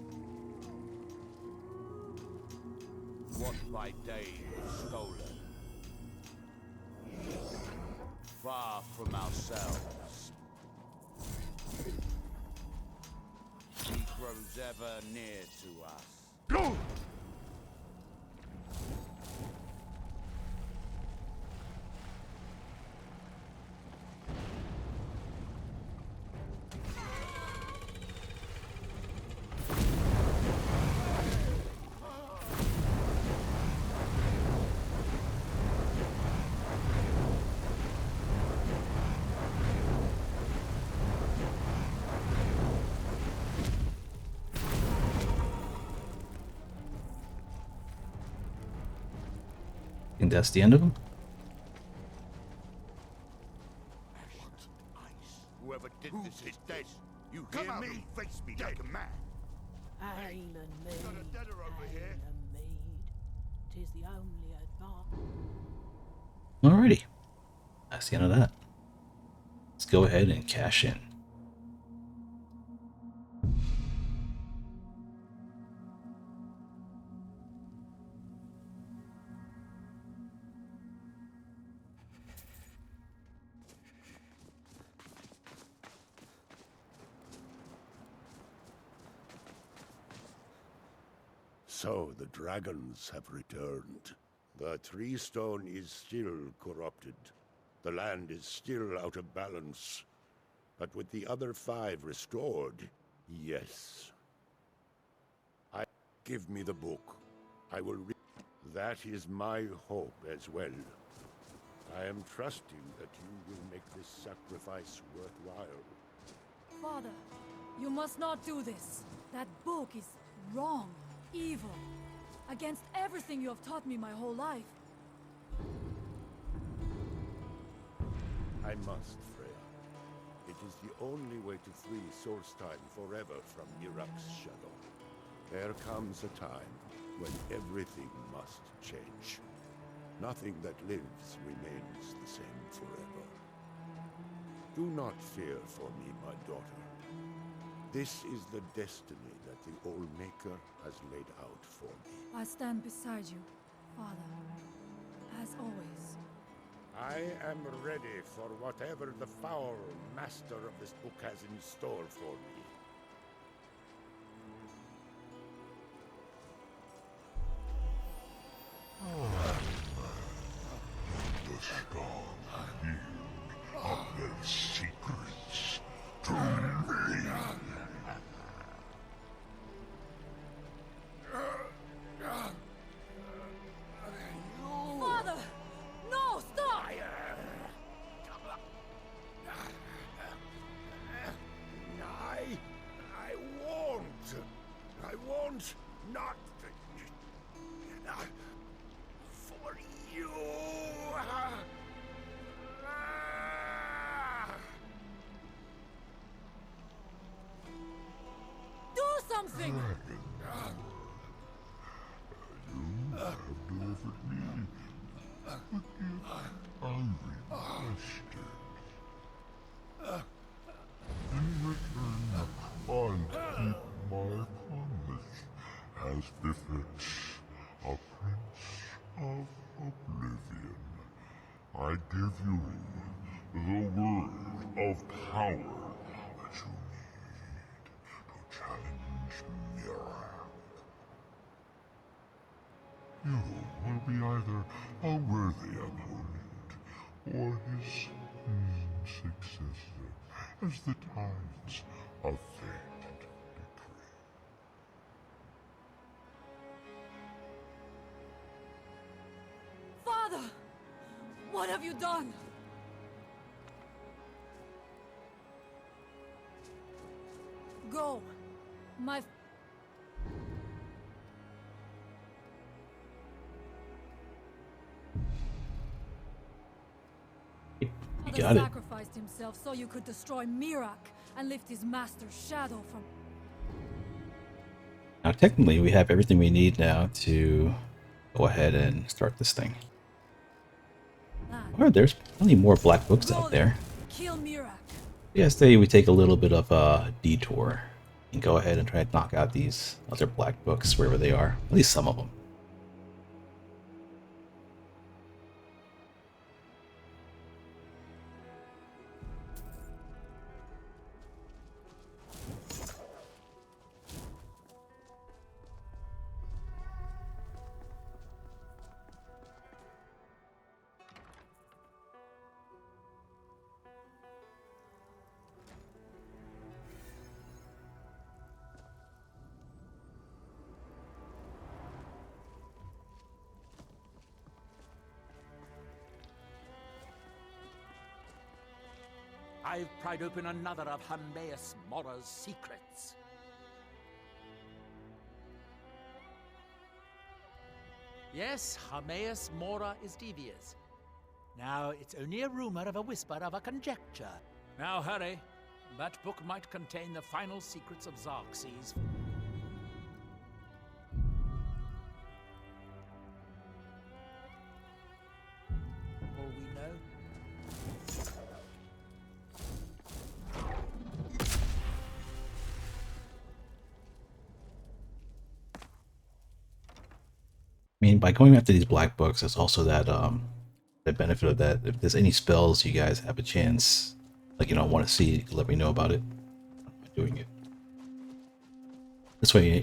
What by day is stolen? Far from ourselves. He grows ever near to us. Go! I think that's the end of them. Whoever did this is dead. You hear me? Face me like a man. Hail and mead, Got a debtor over here. hail and mead. 'Tis the only advice. Alrighty. That's the end of that. Let's go ahead and cash in. So the dragons have returned. The tree stone is still corrupted. The land is still out of balance. But with the other 5 restored, yes. Give me the book. I will read. That is my hope as well. I am trusting that you will make this sacrifice worthwhile. Father, you must not do this. That book is wrong, evil, against everything you have taught me my whole life. I must, Freya. It is the only way to free Solstheim forever from Iraq's shadow. There comes a time when everything must change. Nothing that lives remains the same forever. Do not fear for me, my daughter. This is the destiny that the Old Maker has laid out for me. I stand beside you, Father, as always. I am ready for whatever the foul master of this book has in store for me. The stars yield of their secrets to me. Father! No, stop! I won't not for you. Do something! You have delivered me the gift I requested. In return, I keep my promise, as befits a prince of oblivion. I give you the word of power that you need to challenge Mira. You will be either a worthy opponent or his successor, as the tides of fate decree. Father! What have you done? Go. My You father got it. sacrificed himself so you could destroy Mirak and lift his master's shadow from. Now, technically, we have everything we need now to go ahead and start this thing. Oh, there's plenty more black books out there. Kill Mirak. Yes, we take a little bit of a detour and go ahead and try to knock out these other black books wherever they are. At least some of them. I've pried open another of Hermaeus Mora's secrets. Yes, Hermaeus Mora is devious. Now, it's only a rumor of a whisper of a conjecture. Now hurry. That book might contain the final secrets of Xerxes. All we know. I mean, by going after these black books, there's also that the benefit of that. If there's any spells you guys have a chance, like want to see, let me know about it. I'm doing it. This way, you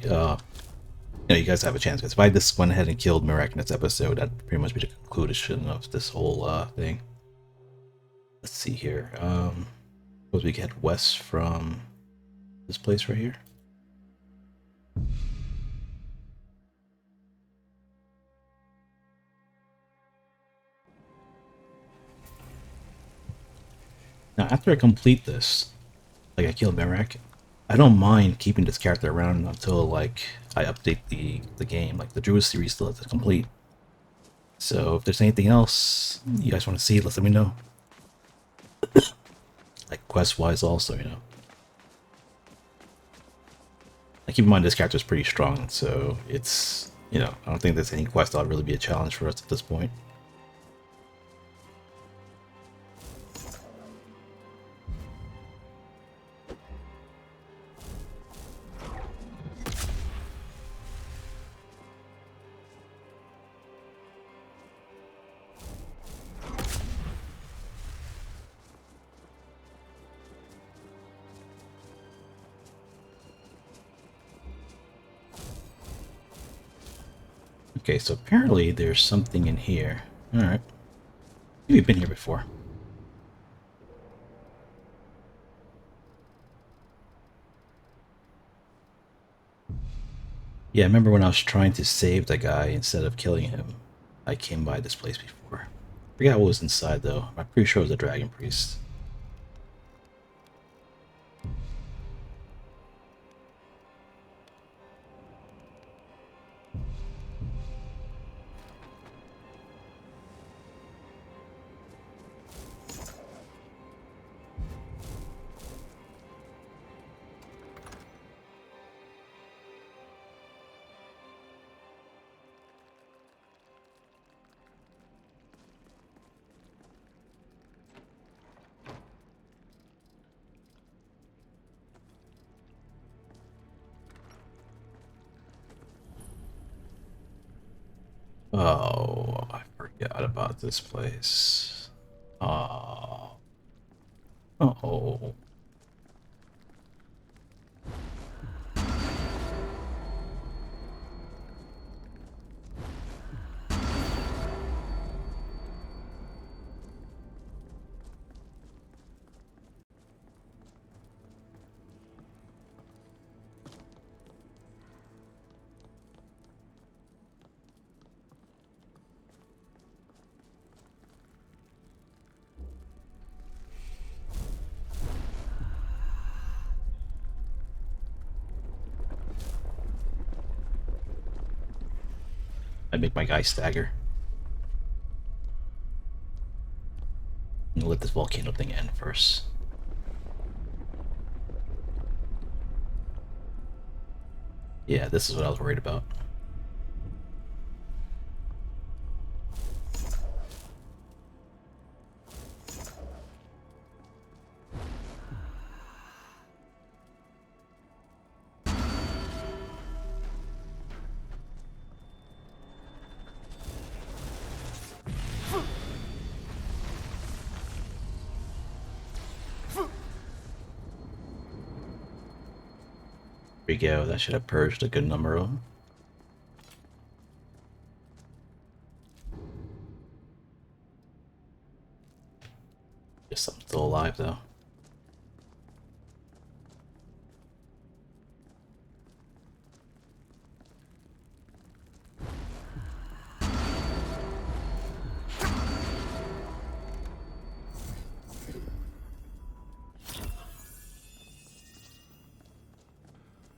guys have a chance. Because if I just went ahead and killed Mirak in this episode, that'd pretty much be the conclusion of this whole thing. Let's see here. Suppose we get west from this place right here. Now, after I complete this, like I killed Mirak, I don't mind keeping this character around until like I update the game. Like the Druid series still has to complete. So if there's anything else you guys want to see, let me know. Like quest-wise also, Like keep in mind this character is pretty strong, so it's I don't think there's any quest that'll really be a challenge for us at this point. Okay, so apparently there's something in here. Alright. We've been here before. Yeah, I remember when I was trying to save the guy instead of killing him. I came by this place before. I forgot what was inside though. I'm pretty sure it was a dragon priest. Oh, I forgot about this place. Oh. Uh-oh. I make my guy stagger. I'm gonna let this volcano thing end first. Yeah, this is what I was worried about. There we go, that should have purged a good number of them. Guess I'm still alive though.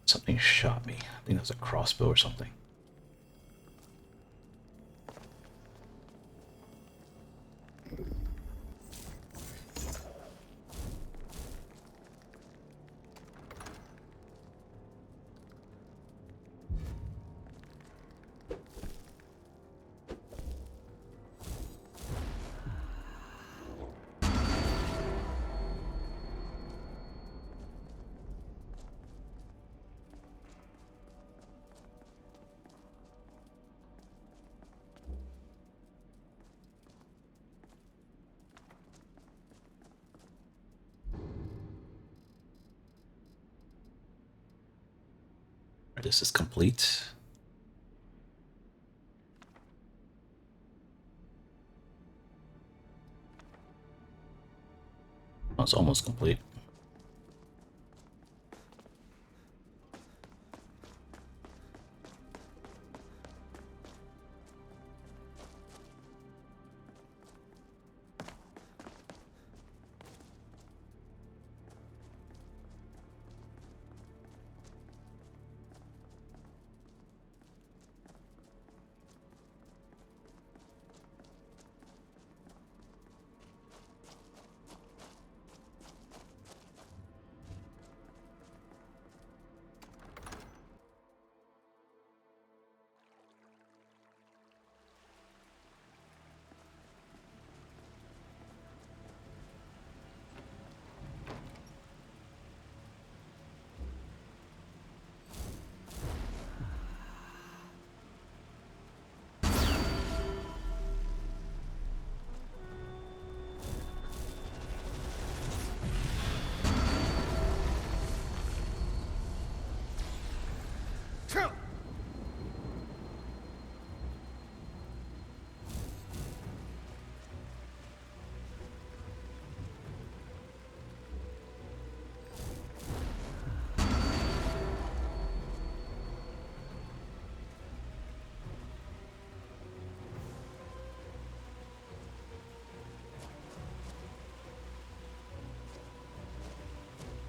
Something shot me. I think that was a crossbow or something. This is complete. Oh, it's almost complete.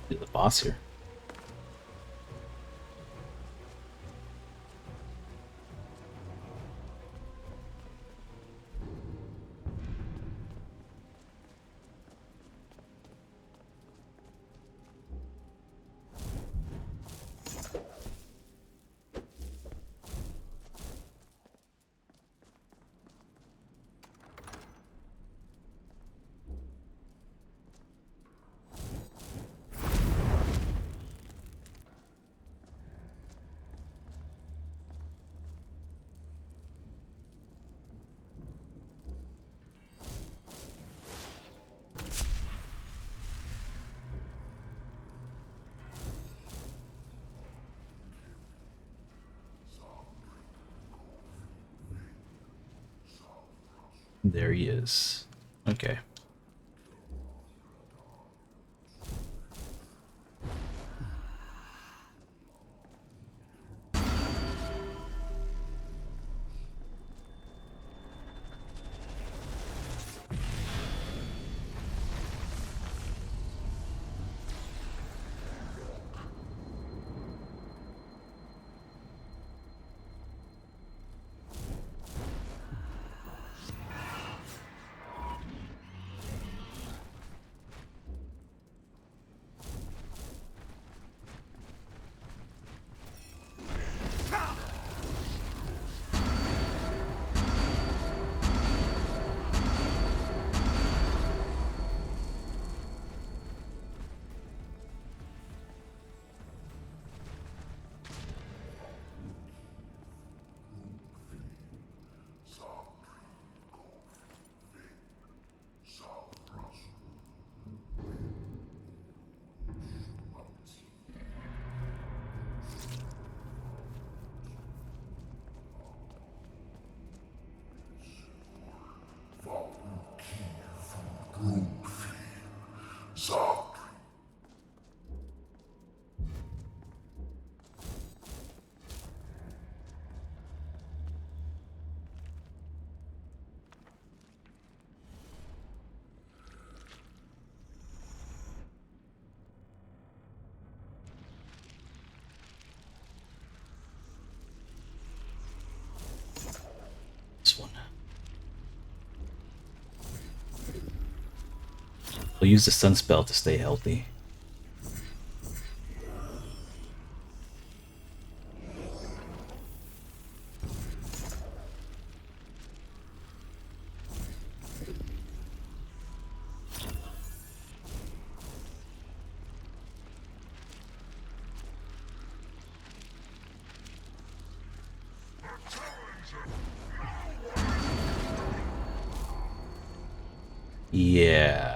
The boss here. There he is. Okay. I'll use the sun spell to stay healthy. Yeah.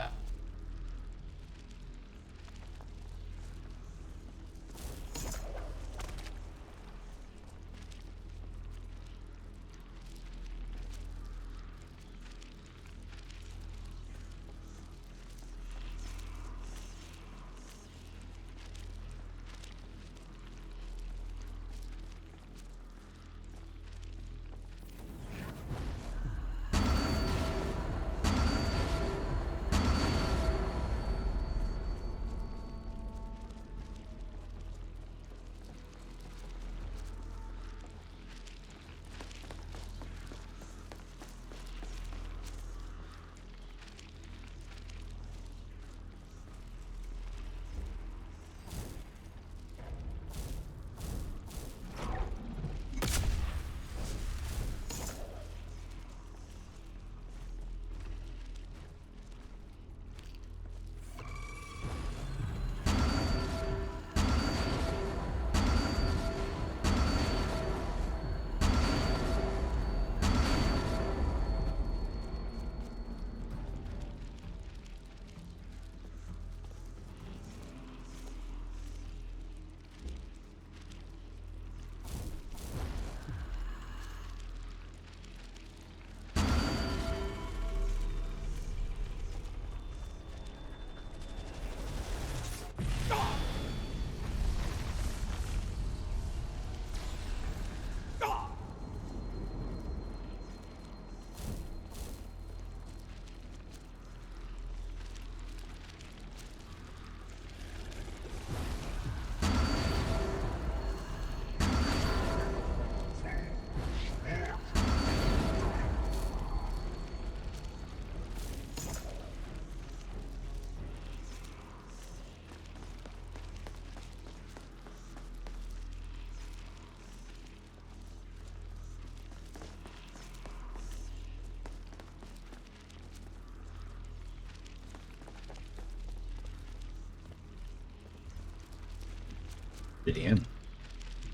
Brilliant.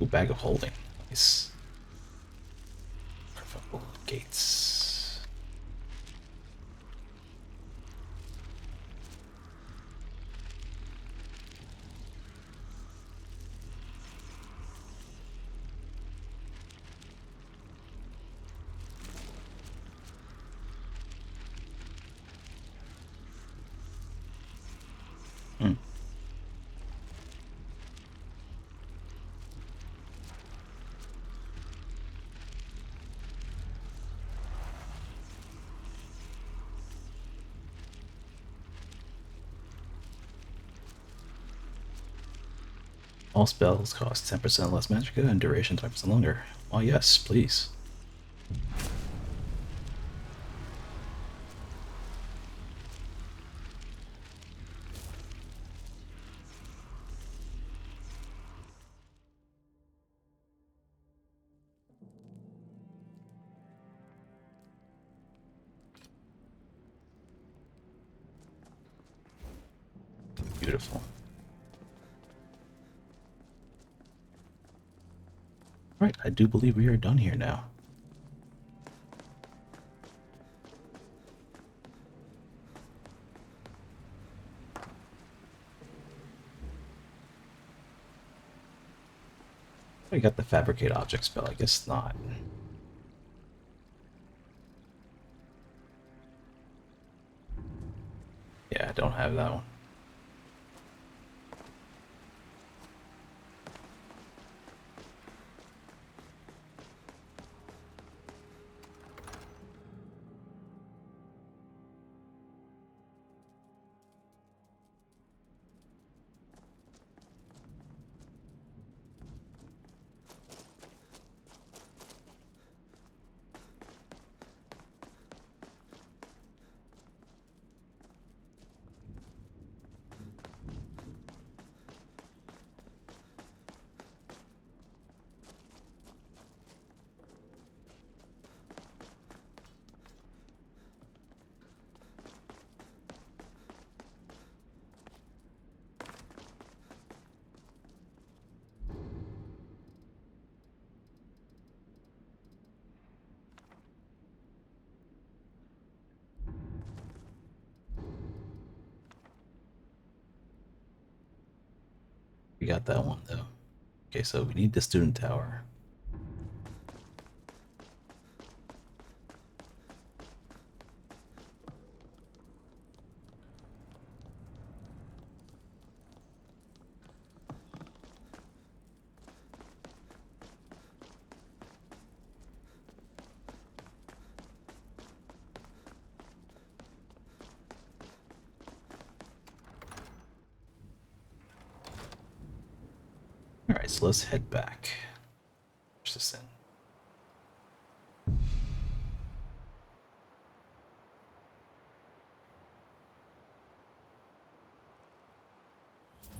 Ooh, bag of holding. Nice. Purple gates. Hmm. All spells cost 10% less magicka and duration 20% longer. Oh yes, please. Beautiful. Right, I do believe we are done here now. I got the fabricate object spell, I guess not. Yeah, I don't have that one. We got that one though. Okay, so we need the student tower. Alright, so let's head back. Push this in.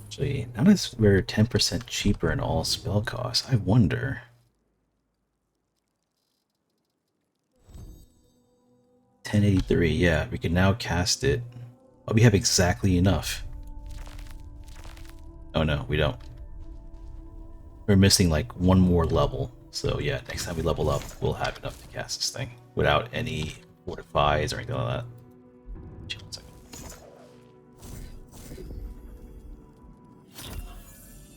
Actually, now that we're 10% cheaper in all spell costs, I wonder. $1083, yeah, we can now cast it. Oh, we have exactly enough. Oh no, we don't. We're missing like one more level. So yeah, next time we level up, we'll have enough to cast this thing without any fortifies or anything like that.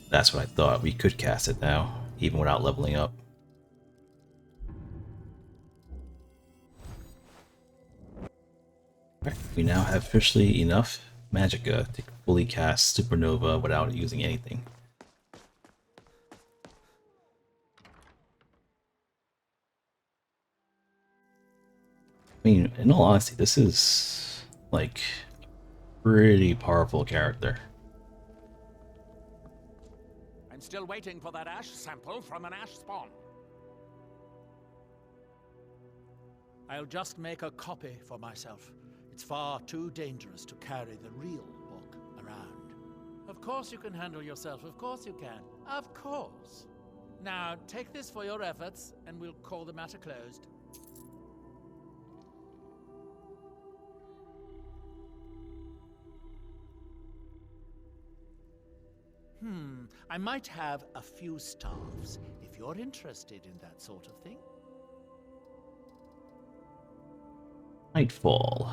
That's what I thought. We could cast it now, even without leveling up. Right, we now have officially enough magicka to fully cast Supernova without using anything. I mean, in all honesty, this is like a pretty powerful character. I'm still waiting for that ash sample from an ash spawn. I'll just make a copy for myself. It's far too dangerous to carry the real book around. Of course you can handle yourself, of course you can. Of course. Now, take this for your efforts, and we'll call the matter closed. I might have a few staffs, if you're interested in that sort of thing. Nightfall.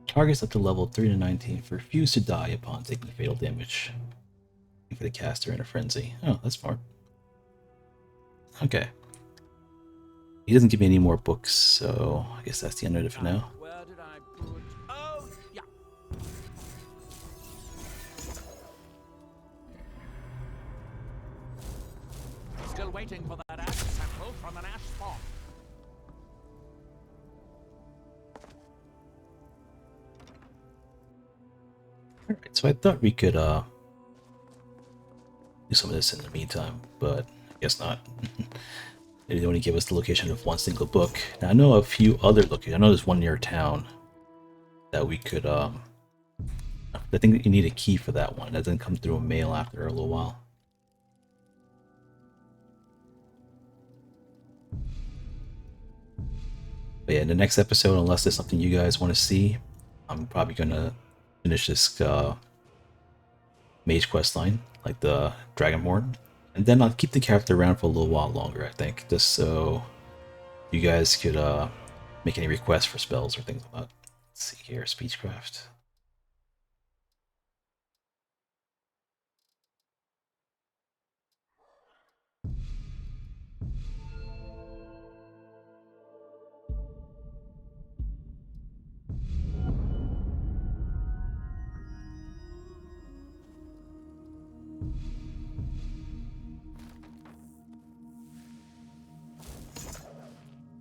Targets up to level 3 to 19 refuse to die upon taking fatal damage. For the caster in a frenzy. Oh, that's smart. Okay. He doesn't give me any more books, so I guess that's the end of it for now. Where did I put... Oh, yeah. Still waiting for that ash sample from an ash spawn. Alright, so I thought we could do some of this in the meantime, but I guess not. They only give us the location of one single book. Now I know a few other locations. I know there's one near town that we could I think you need a key for that one. That doesn't come through a mail after a little while. But yeah, in the next episode, unless there's something you guys want to see, I'm probably gonna finish this mage quest line, like the Dragonborn. And then I'll keep the character around for a little while longer, I think, just so you guys could make any requests for spells or things like that. Let's see here, Speechcraft.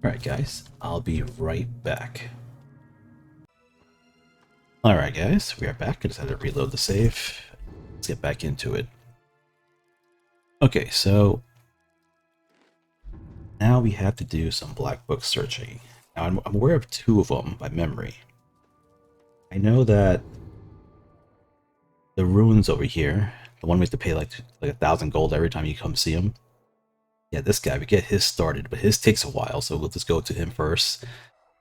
Alright guys, I'll be right back. Alright guys, we are back. I just had to reload the save. Let's get back into it. Okay, so now we have to do some black book searching. Now I'm aware of two of them by memory. I know that the runes over here, the one we have to pay like 1,000 gold every time you come see him. Yeah, this guy, we get his started, but his takes a while, so we'll just go to him first,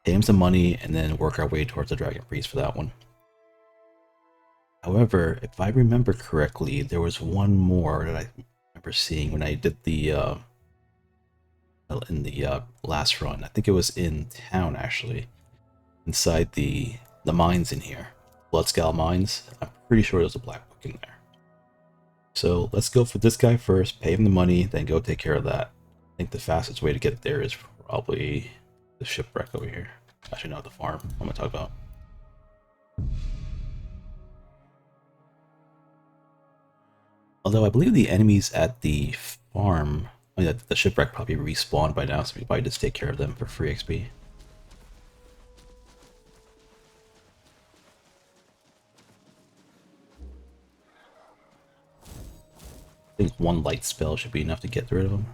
pay him some money, and then work our way towards the Dragon Priest for that one. However, if I remember correctly, there was one more that I remember seeing when I did the in the last run. I think it was in town, actually. inside the mines in here. Bloodscale mines. I'm pretty sure there's a black book in there. So let's go for this guy first, pay him the money, then go take care of that. I think the fastest way to get there is probably the shipwreck over here. Actually, not the farm. What am I talking about? Although I believe the enemies at the farm, I mean, the shipwreck probably respawned by now, so we probably just take care of them for free XP. I think one light spell should be enough to get rid of them.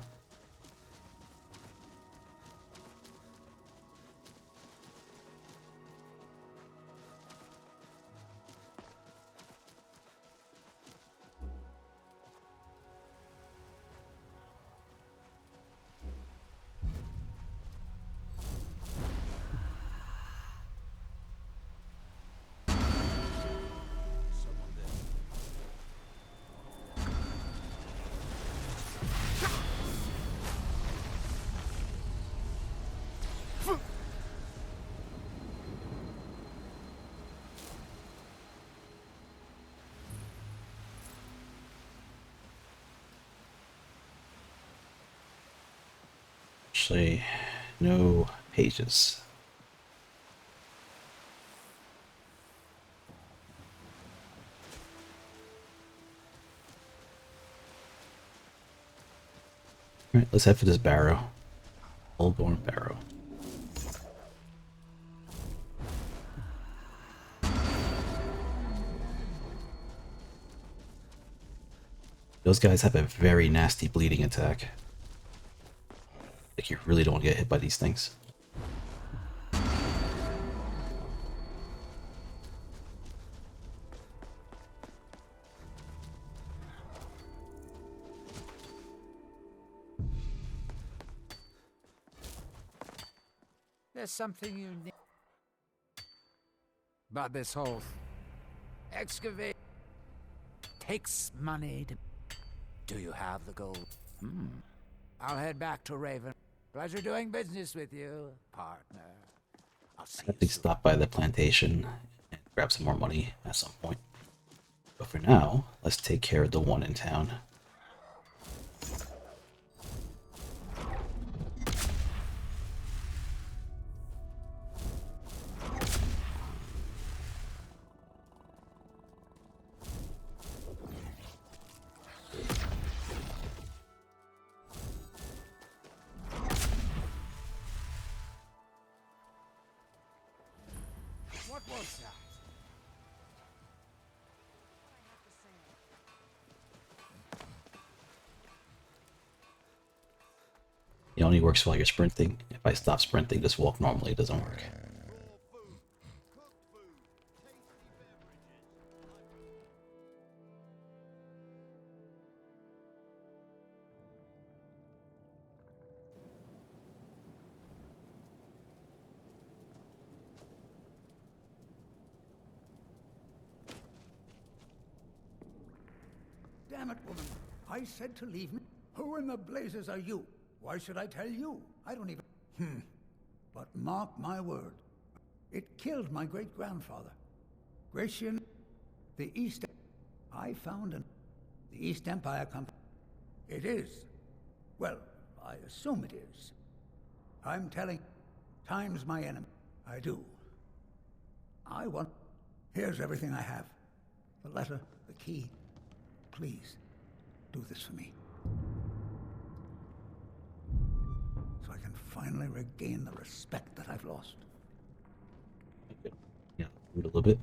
Actually, no pages. Alright, let's head for this barrow. Oldborn Barrow. Those guys have a very nasty bleeding attack. Like, you really don't want to get hit by these things. There's something you need. But this whole excavate takes money to... Do you have the gold? I'll head back to Raven. Pleasure doing business with you, partner. I'll see I think stop by the plantation and grab some more money at some point. But for now, let's take care of the one in town. What was that? It only works while you're sprinting. If I stop sprinting, just walk normally, it doesn't work. Damn it, woman. I said to leave me. Who in the blazes are you? Why should I tell you? I don't even... But mark my word. It killed my great-grandfather. Gratian, the East... I found an... The East Empire Company. It is. Well, I assume it is. I'm telling... Time's my enemy. I do. I want... Here's everything I have. The letter, the key. Please, do this for me. So I can finally regain the respect that I've lost. Yeah, move a little bit.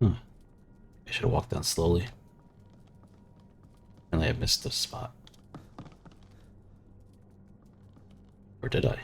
I should have walked down slowly. And I missed the spot. Or did I?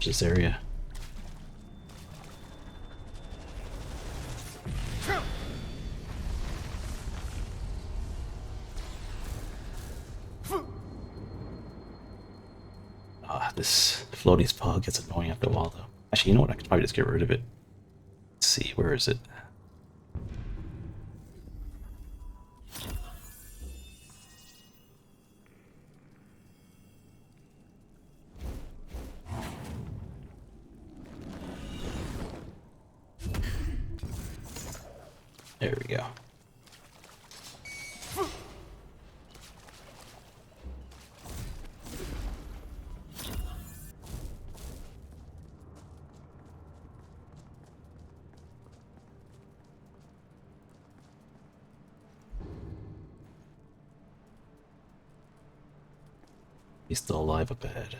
This area. This floating spell gets annoying after a while, though. Actually, you know what? I could probably just get rid of it. Let's see, where is it? There we go. He's still alive up ahead.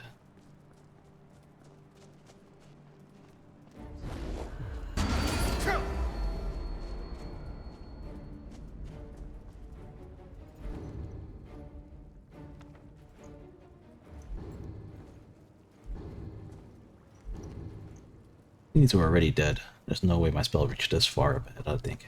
These were already dead. There's no way my spell reached this far up ahead, I think.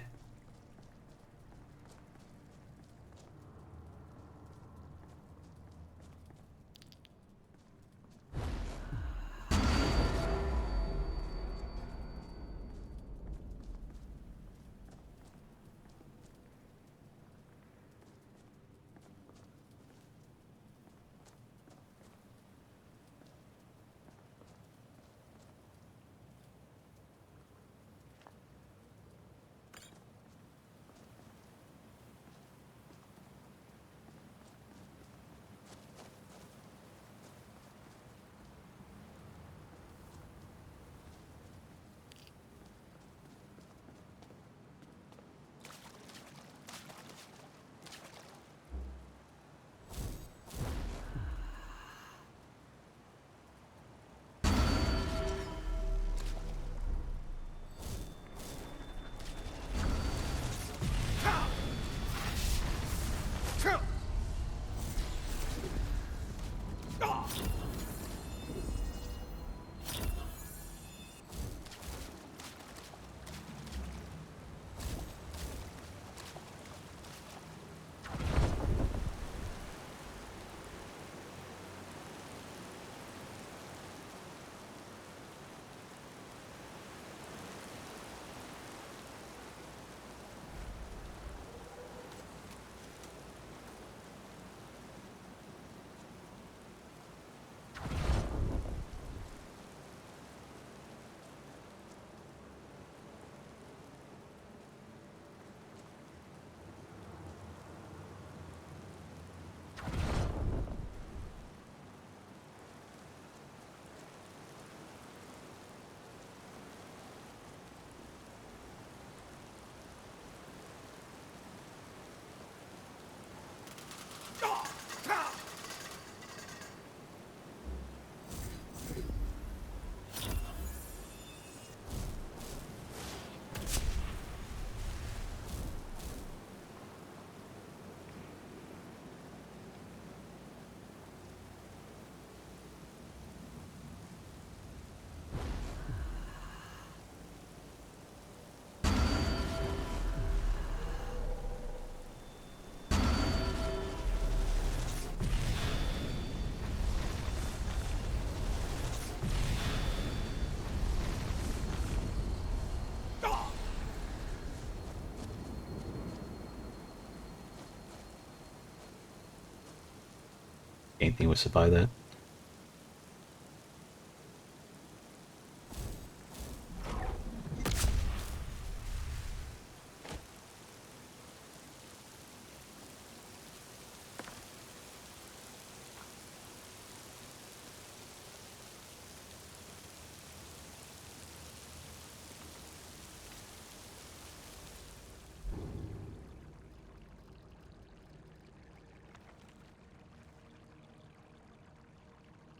anything would survive that.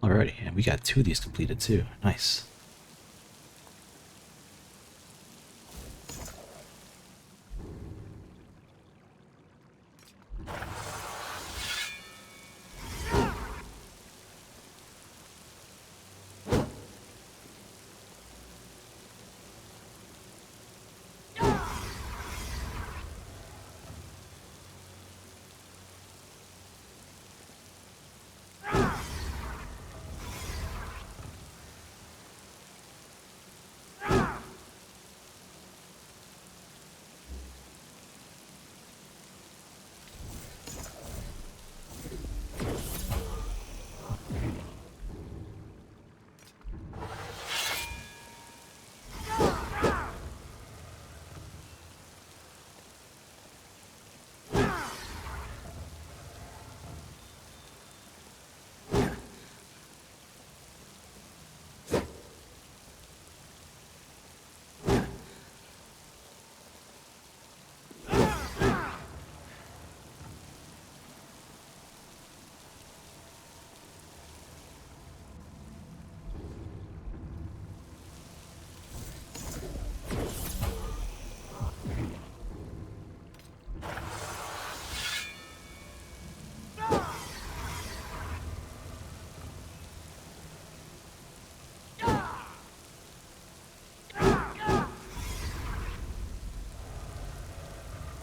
Alrighty, and we got 2 of these completed too. Nice.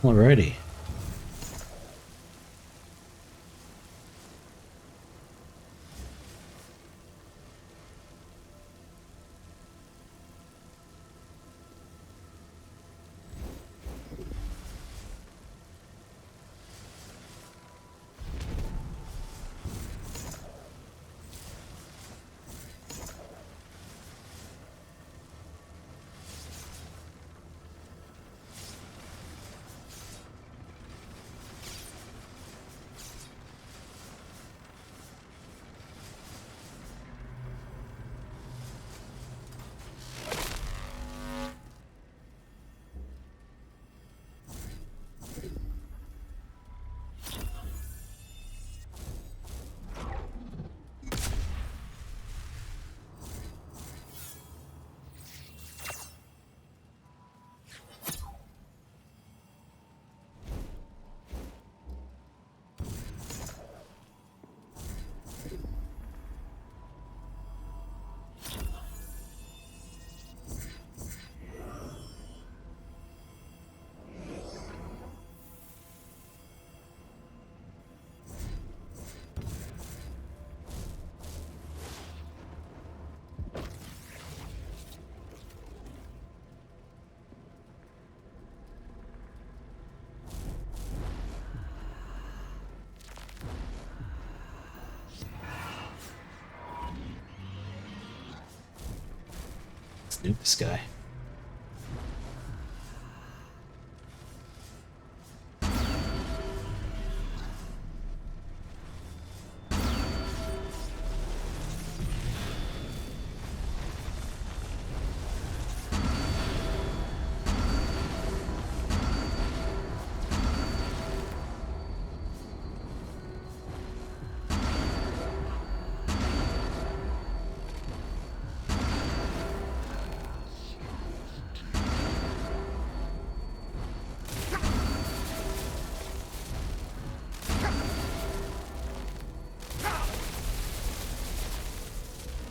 Alrighty. Snoop this guy.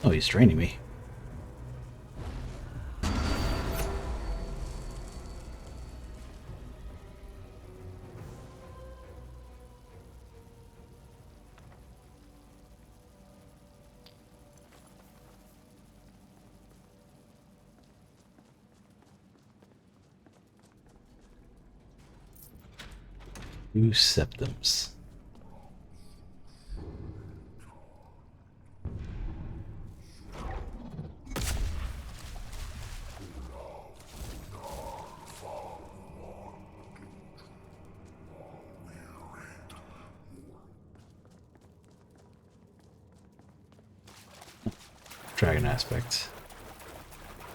Oh, he's training me. Two septums. dragon aspect.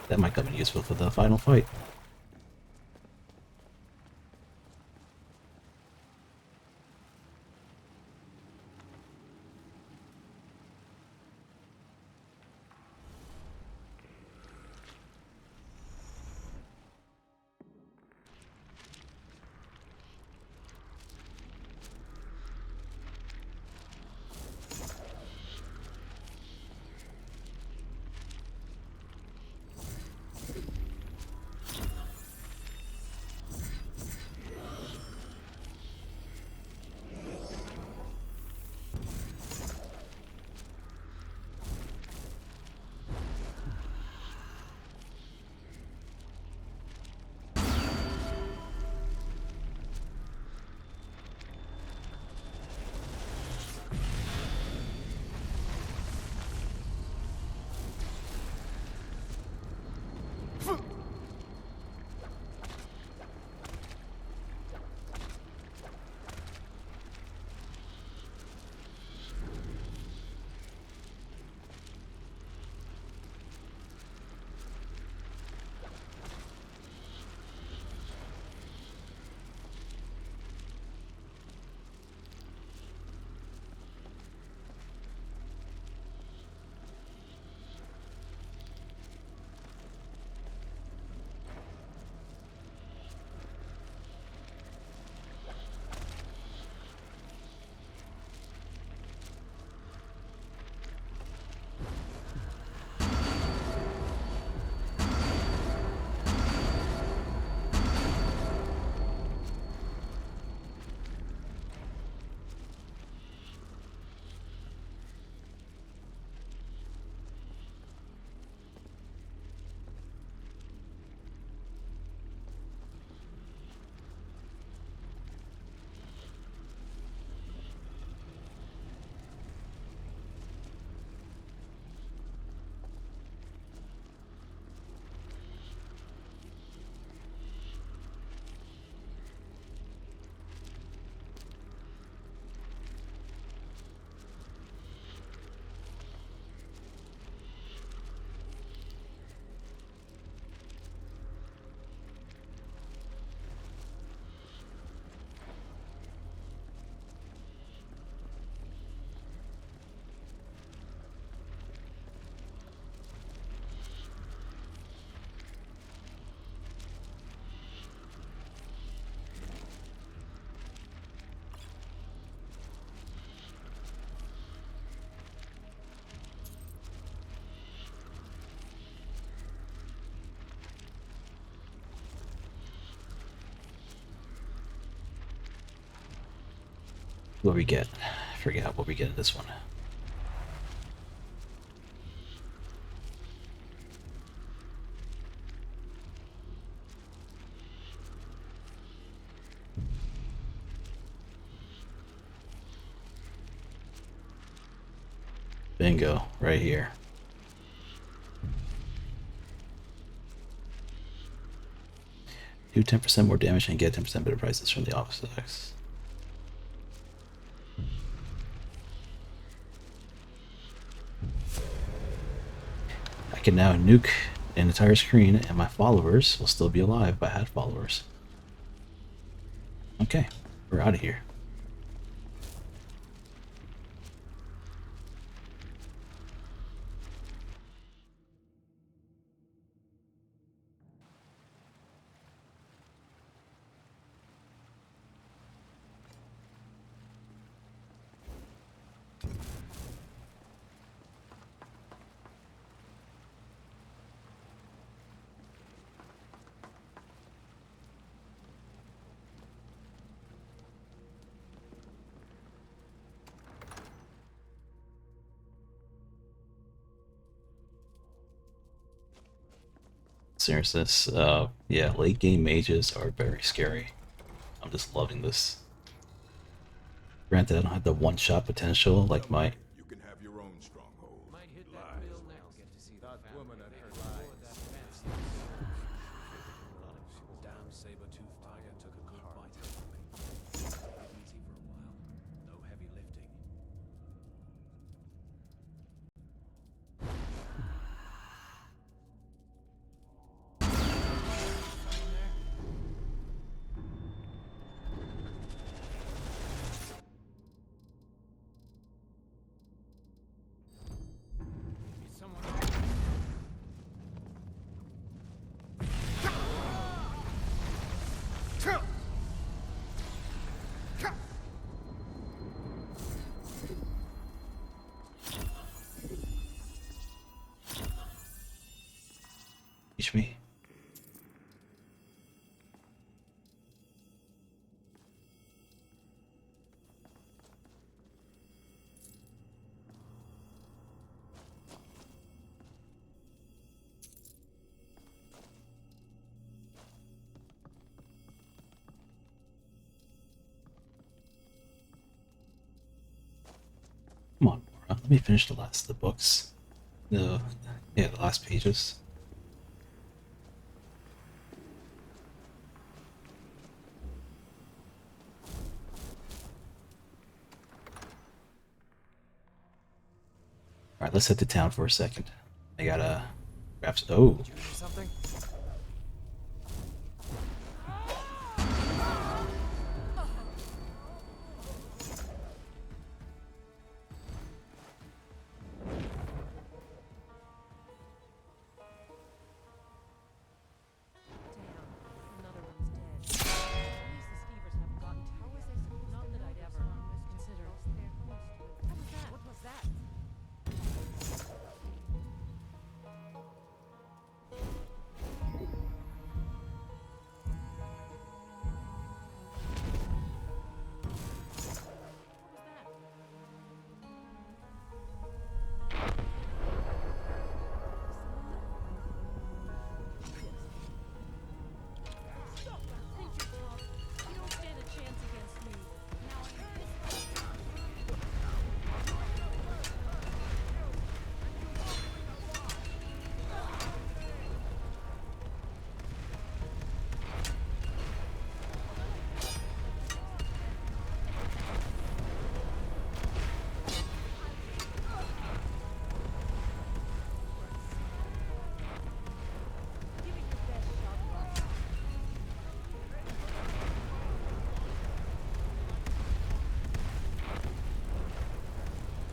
That might come in useful for the final fight. What we get? I forget what we get in this one. Bingo, right here. Do 10% more damage and get 10% better prices from the opposite X. I can now nuke an entire screen and my followers will still be alive if I had followers. Okay, we're out of here. Seriousness, yeah, late game mages are very scary. I'm just loving this. Granted, I don't have the one-shot potential like my... You can have your own stronghold. Might hit that real next. Get to see that woman and her lies. Damn saber-toothed tiger took a good bite out of me. Easy for a while. No heavy lifting. Teach me. Come on, Laura. Let me finish the last of the books. The last pages. Alright, let's head to town for a second. I gotta grab some. Oh. Something?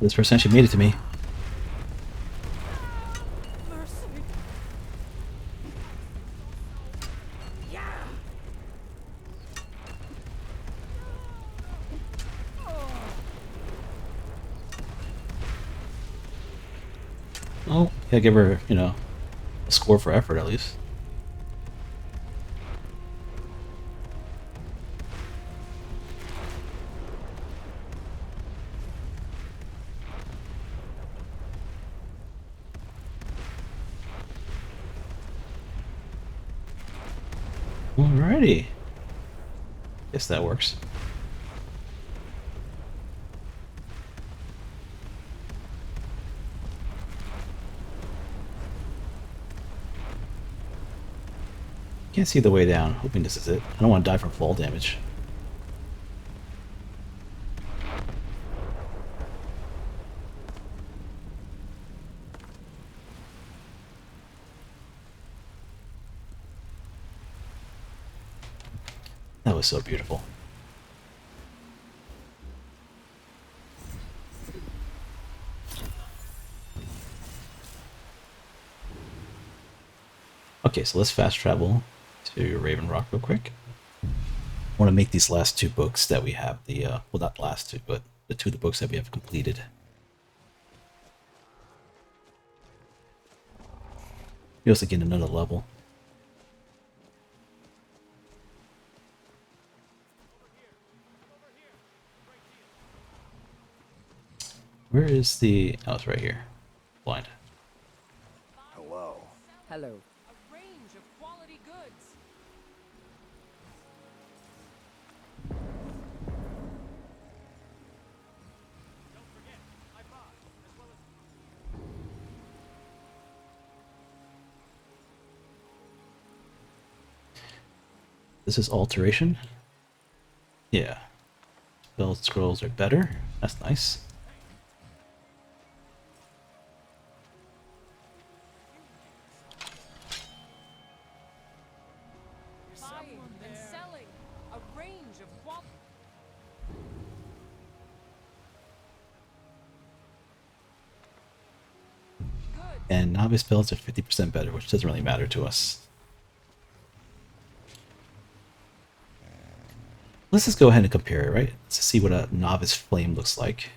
This person actually made it to me. Oh, yeah, give her, a score for effort at least. Alrighty. Guess that works. Can't see the way down. Hoping this is it. I don't want to die from fall damage. That was so beautiful. Okay, so let's fast travel to Raven Rock real quick. I want to make these last two books that we have, well, not last two, but the two of the books that we have completed. We also get another level. Where is the... Oh, it's right here. Blind. Hello. Hello. A range of quality goods. This is alteration. Yeah. Spell scrolls are better. That's nice. Buying and selling. A range of quality. And novice spells are 50% better, which doesn't really matter to us. let's just go ahead and compare it, right? Let's see what a novice flame looks like.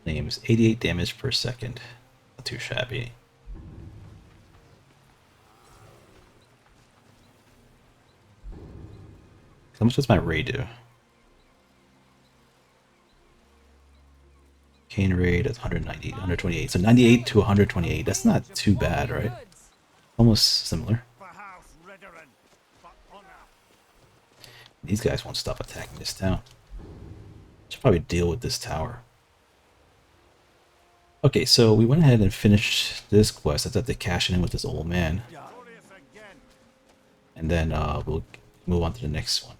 Flames, 88 damage per second. Not too shabby. How much does my ray do? Cane raid is 190, 128. So 98 to 128. That's not too bad, right? Almost similar. These guys won't stop attacking this town. Should probably deal with this tower. Okay, so we went ahead and finished this quest. I have to cash in with this old man. And then we'll move on to the next one.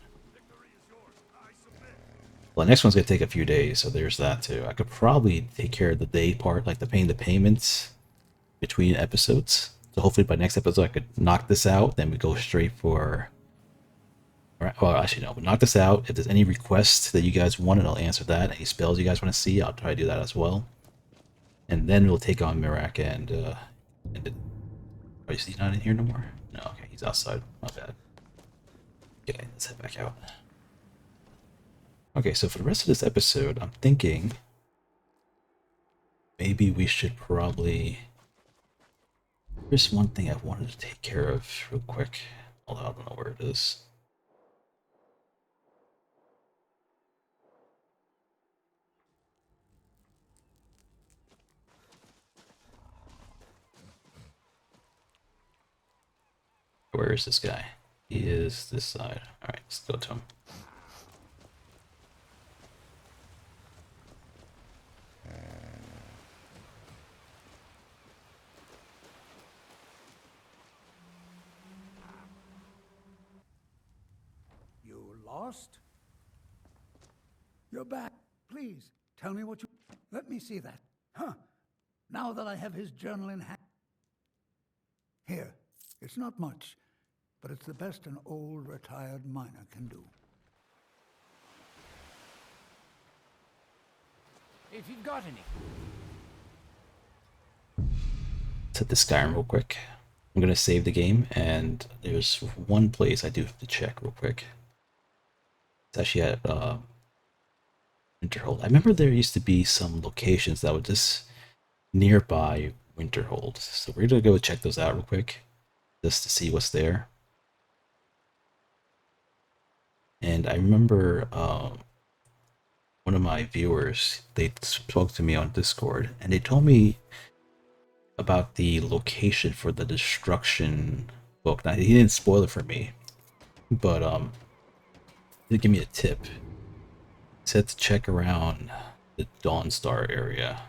Well, the next one's going to take a few days, so there's that too. I could probably take care of the day part, like the paying the payments between episodes. So hopefully by next episode I could knock this out, then we go straight for... Well, actually no, we'll knock this out. If there's any requests that you guys wanted, I'll answer that. Any spells you guys want to see, I'll try to do that as well. And then we'll take on Mirak and oh, is he not in here no more? No, okay, he's outside. My bad. Okay, let's head back out. Okay, so for the rest of this episode, I'm thinking maybe we should probably... There's one thing I wanted to take care of real quick. Although I don't know where it is. Where is this guy? He is this side. Alright, let's go to him. You lost? You're back. Please, tell me what you... Let me see that. Huh. Now that I have his journal in hand... Here. It's not much, but it's the best an old retired miner can do. If you've got any. Let's hit the Skyrim real quick. I'm gonna save the game, and there's one place I do have to check real quick. It's actually at Winterhold. I remember there used to be some locations that were just nearby Winterhold, so we're gonna go check those out real quick, just to see what's there. And I remember one of my viewers, they spoke to me on Discord, and they told me about the location for the destruction book. Now, he didn't spoil it for me, but he did give me a tip. He said to check around the Dawnstar area.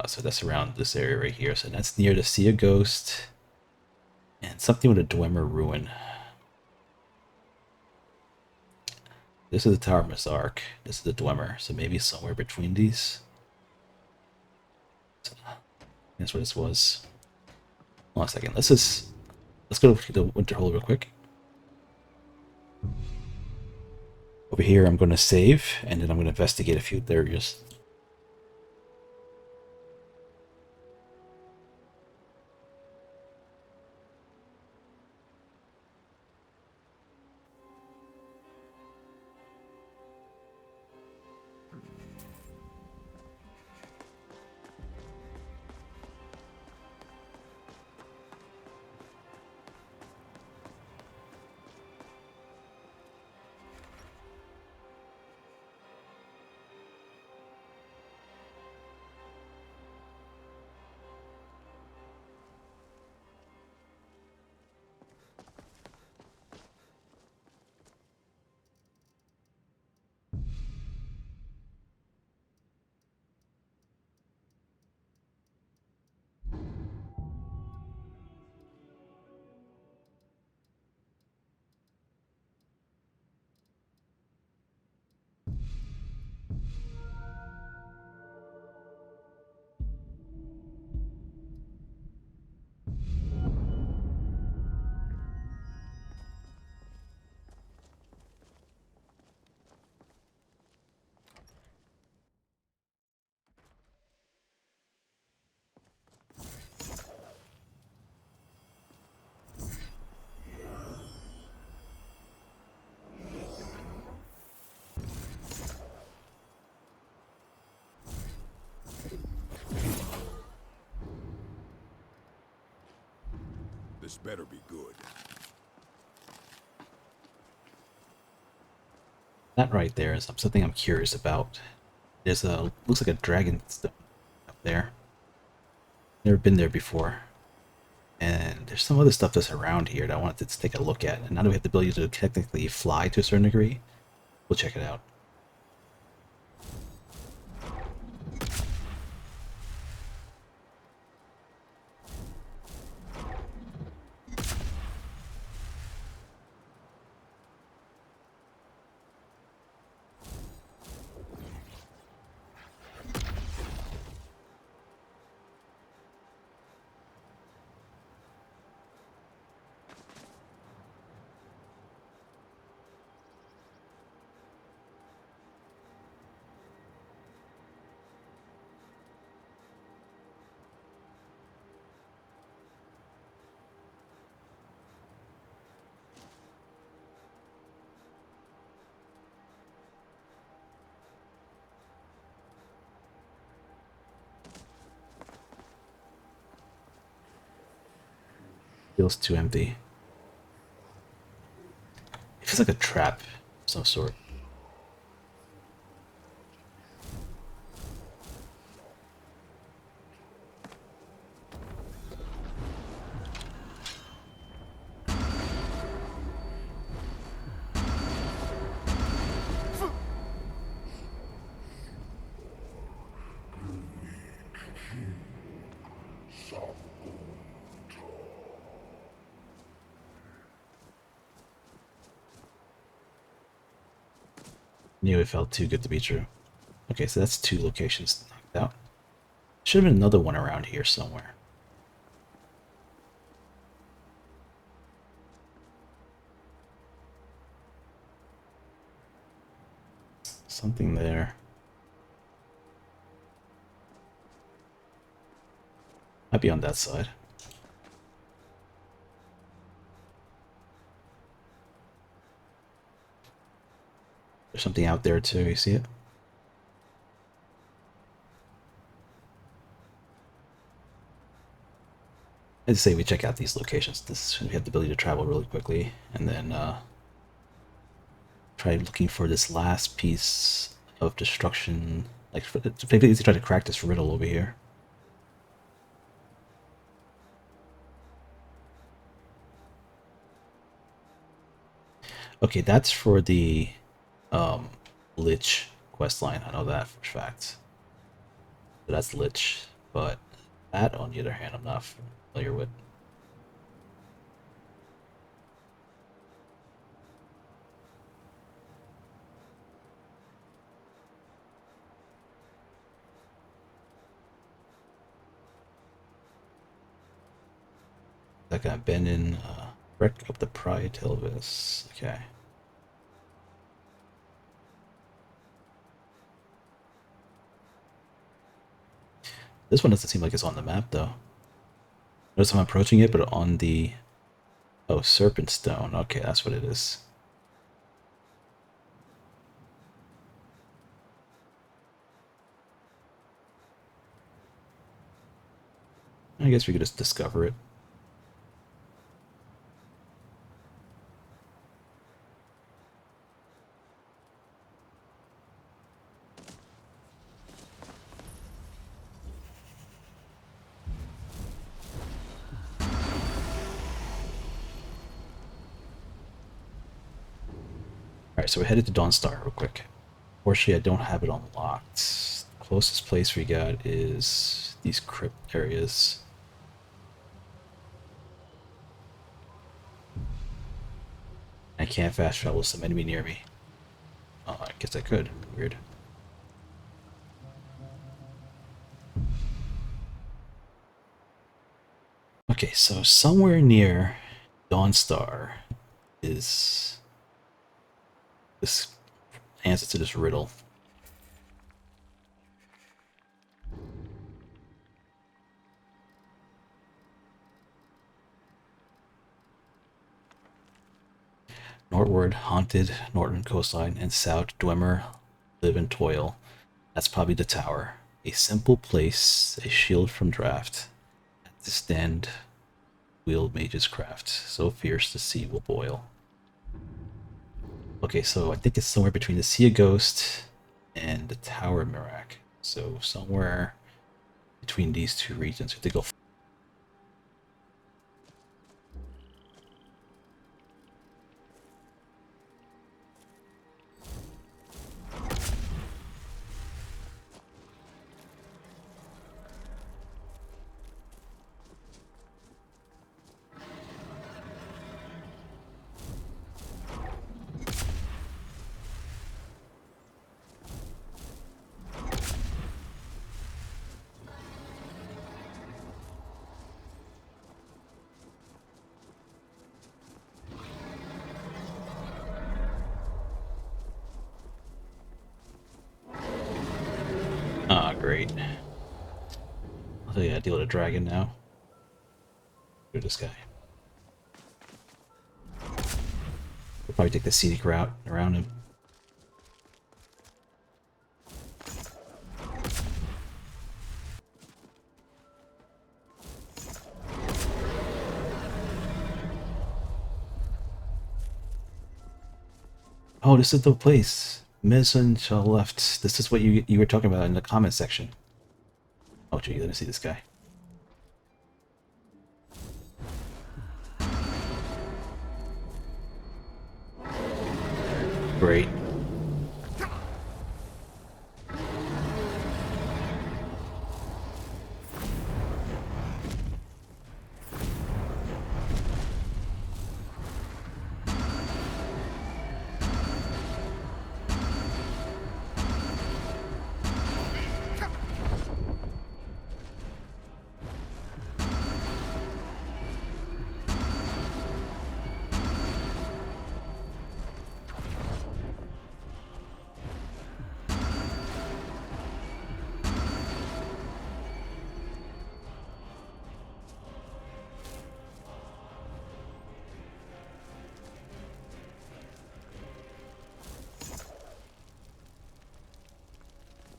So that's around this area right here. So that's near the Sea of Ghost and something with a Dwemer ruin. This is the Tower of Mazark. This is the Dwemer. So maybe somewhere between these. So that's what this was. Hold on a second. Let's go to the Winterhold real quick. Over here, I'm going to save, and then I'm going to investigate a few areas. This better be good. That right there is something I'm curious about. There's a looks like a dragon stone up there. Never been there before. And there's some other stuff that's around here that I wanted to take a look at. And now that we have the ability to technically fly to a certain degree, we'll check it out. Feels too empty. It feels like a trap of some sort. Knew it felt too good to be true. Okay, so that's 2 locations knocked out. Should have been another one around here somewhere. Something there. Might be on that side. There's something out there too, you see it? I'd say we check out these locations. We have the ability to travel really quickly, and then try looking for this last piece of destruction. Like, maybe try to crack this riddle over here. Okay, that's for the Lich questline. I know that for a fact. So that's Lich, but that, on the other hand, I'm not familiar with. Like I've been in wreck up the Pride Elvis. Okay. This one doesn't seem like it's on the map though. Notice I'm approaching it, but on the Serpent Stone. Okay, that's what it is. I guess we could just discover it. Alright, so we're headed to Dawnstar real quick. Fortunately, I don't have it unlocked. The closest place we got is these crypt areas. I can't fast travel some enemy near me. Oh, I guess I could. Weird. Okay, so somewhere near Dawnstar is this answer to this riddle. Northward, haunted northern coastline, and south, Dwemer live and toil. That's probably the tower. A simple place, a shield from draft. To stand Wield mage's craft. So fierce the sea will boil. Okay, so I think it's somewhere between the Sea of Ghost and the Tower of Mirak. So somewhere between these two regions. We have to go. Ah, great. Oh yeah, deal with a dragon now. Look at this guy. We'll probably take the scenic route around him. Oh, this is the place. Mizzen to the left. This is what you were talking about in the comment section. Oh gee, let me see this guy. Great.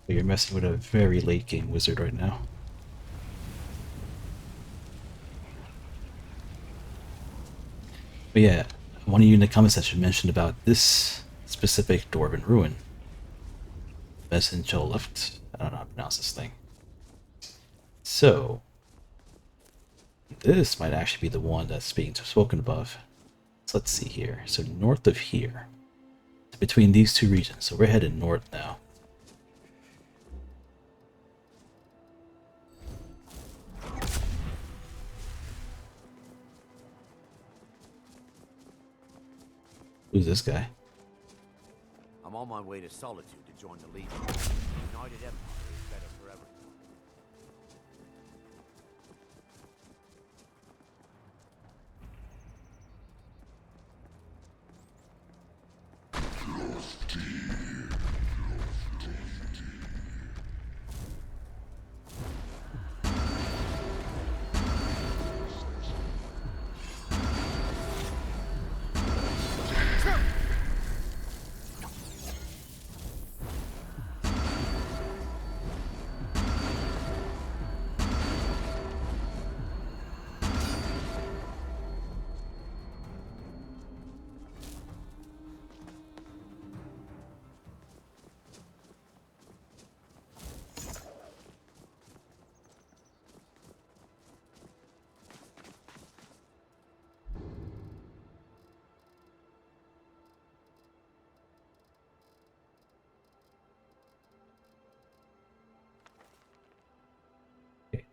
But you're messing with a very late game wizard right now. But yeah, one of you in the comment section mentioned about this specific Dwarven ruin. Mizzen to the left. I don't know how to pronounce this thing. So, this might actually be the one that's being spoken above. So let's see here. So north of here. Between these two regions. So we're headed north now. Who's this guy? I'm on my way to Solitude to join the Legion. United Empire is better for everyone.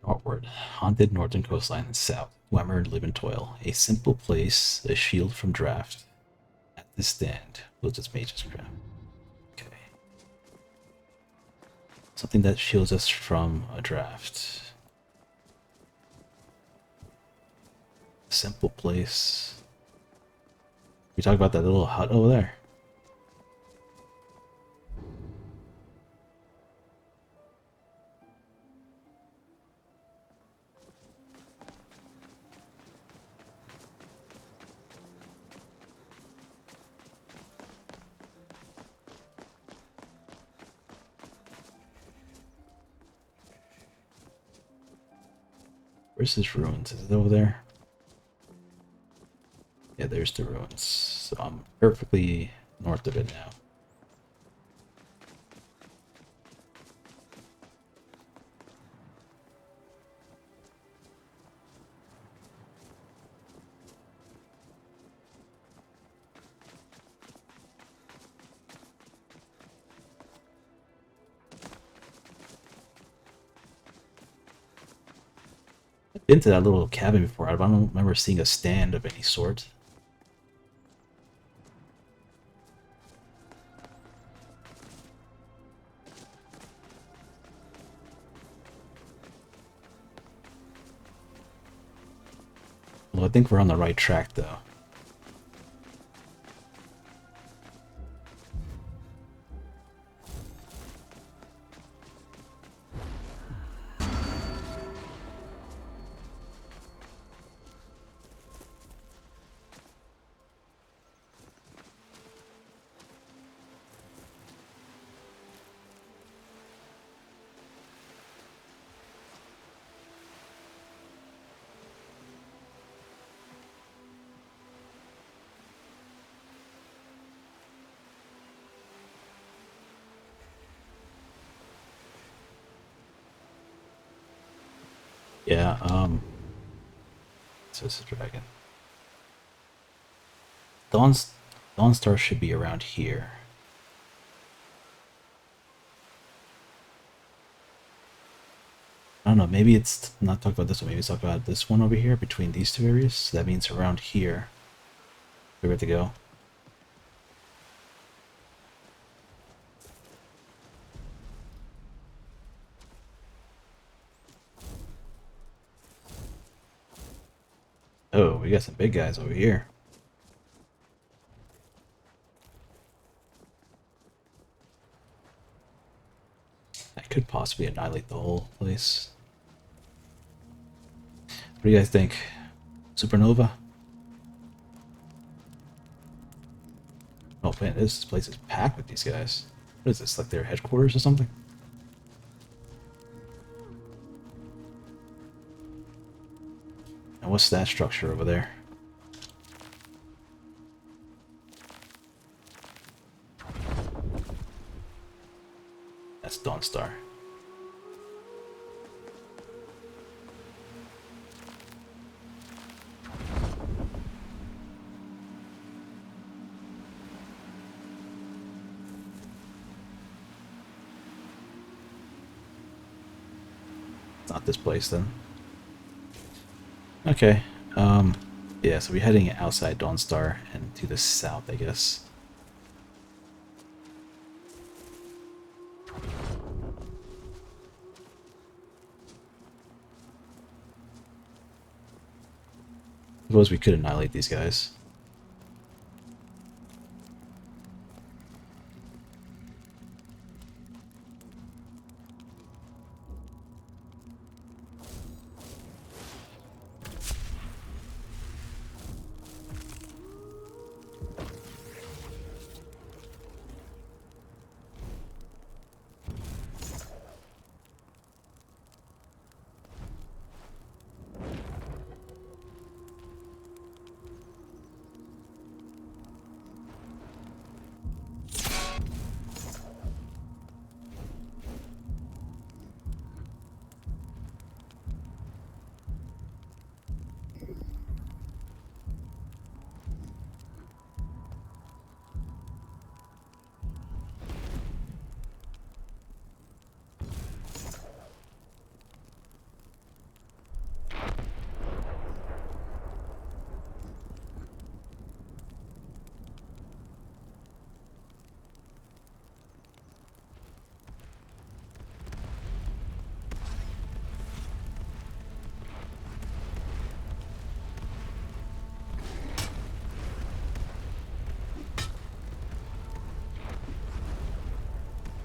Northward. Haunted northern coastline and south. Wemmer live and toil. A simple place, a shield from draft. At this stand, we'll just mage's craft. Okay. Something that shields us from a draft. Simple place. We talk about that little hut over there. Where's his ruins? Is it over there? Yeah, there's the ruins. So I'm perfectly north of it now. I've been to that little cabin before. I don't remember seeing a stand of any sort. Well, I think we're on the right track, though. Yeah, so it's a dragon. Dawnstar should be around here. I don't know, maybe it's not talking about this one, maybe it's talking about this one over here, between these two areas. So that means around here. We're good to go. Oh, we got some big guys over here. I could possibly annihilate the whole place. What do you guys think? Supernova? Oh man, this place is packed with these guys. What is this, like their headquarters or something? And what's that structure over there? That's Dawnstar. It's not this place then. Okay. Yeah, so we're heading outside Dawnstar and to the south, I guess. Suppose we could annihilate these guys.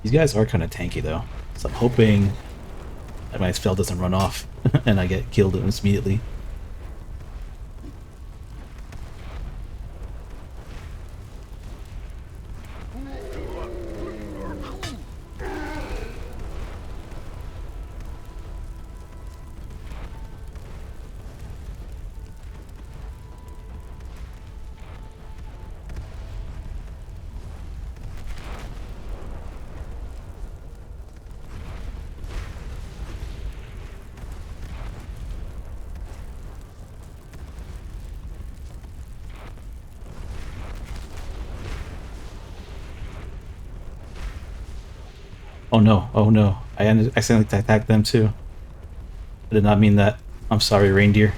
These guys are kind of tanky though, so I'm hoping that my spell doesn't run off and I get killed immediately. Oh no, oh no. I accidentally attacked them too. I did not mean that. I'm sorry, reindeer.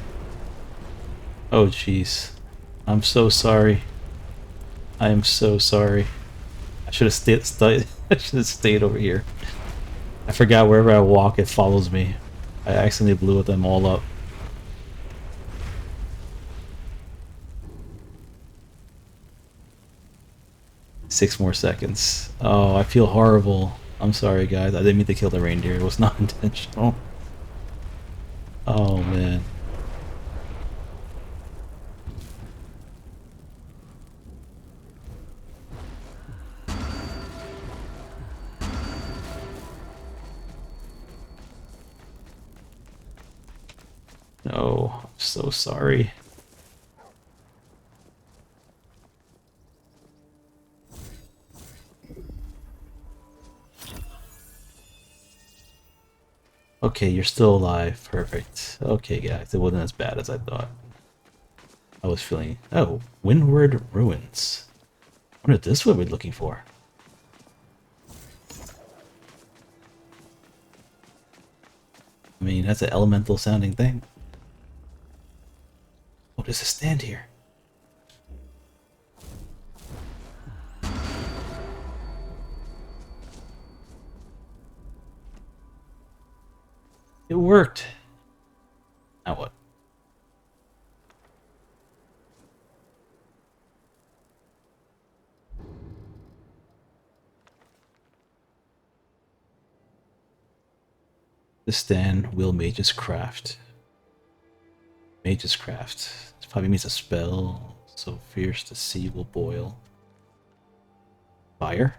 Oh jeez. I'm so sorry. I am so sorry. I should have stayed I should have stayed over here. I forgot wherever I walk it follows me. I accidentally blew them all up. Six more seconds. Oh, I feel horrible. I'm sorry, guys. I didn't mean to kill the reindeer. It was not intentional. Oh, man. No, I'm so sorry. Okay, you're still alive. Perfect. Okay, guys, it wasn't as bad as I thought. I was feeling... Oh, Windward Ruins. I wonder if this is what we're looking for. I mean, that's an elemental sounding thing. Oh, there's a stand here. It worked. Now what? The stand will Mage's Craft. Mage's Craft. This probably means a spell. So fierce the sea will boil. Fire?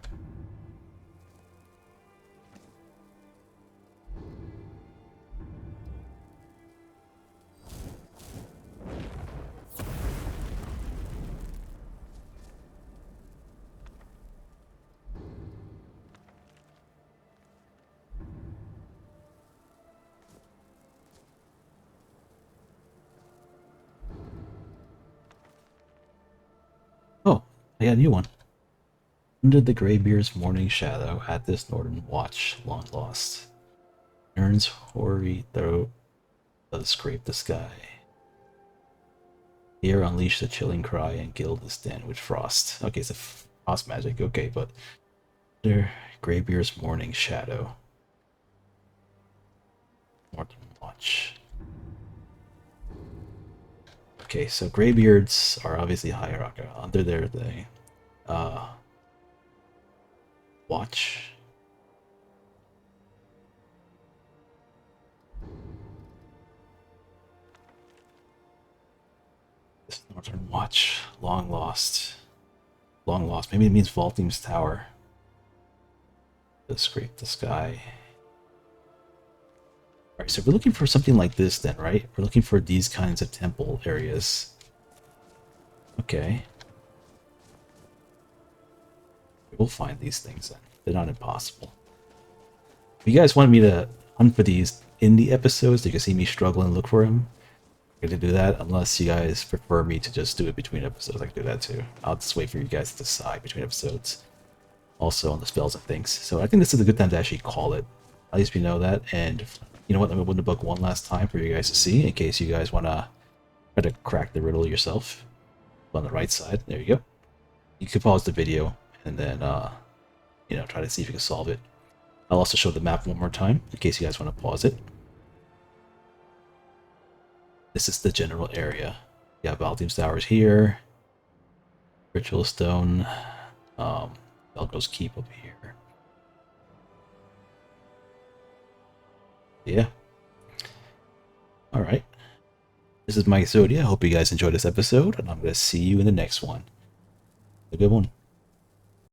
Oh, I got a new one. Under the Greybeard's morning shadow, at this northern watch, long lost. Ern's hoary throat does scrape the sky. Here unleash the chilling cry and gild the stand with frost. Okay, it's a frost magic, okay, but under Greybeard's morning shadow. Northern watch. Okay, so Greybeards are obviously hierarchical. Under there, they watch. This Northern Watch, long lost. Long lost. Maybe it means Voltim's Tower. To scrape the sky. Alright, so we're looking for something like this then, right? We're looking for these kinds of temple areas. Okay. We'll find these things then. They're not impossible. If you guys wanted me to hunt for these in the episodes, you can see me struggle and look for them. I'm going to do that unless you guys prefer me to just do it between episodes. I can do that too. I'll just wait for you guys to decide between episodes. Also on the spells and things. So I think this is a good time to actually call it. At least we know that. And you know what? I'm going to open the book one last time for you guys to see in case you guys want to try to crack the riddle yourself. On the right side. There you go. You can pause the video and then, you know, try to see if you can solve it. I'll also show the map one more time in case you guys want to pause it. This is the general area. You have Valtim's Towers here. Ritual Stone. Velcro's Keep over here. Yeah. Alright. This is Mikezodia. I hope you guys enjoyed this episode, and I'm going to see you in the next one. Have a good one.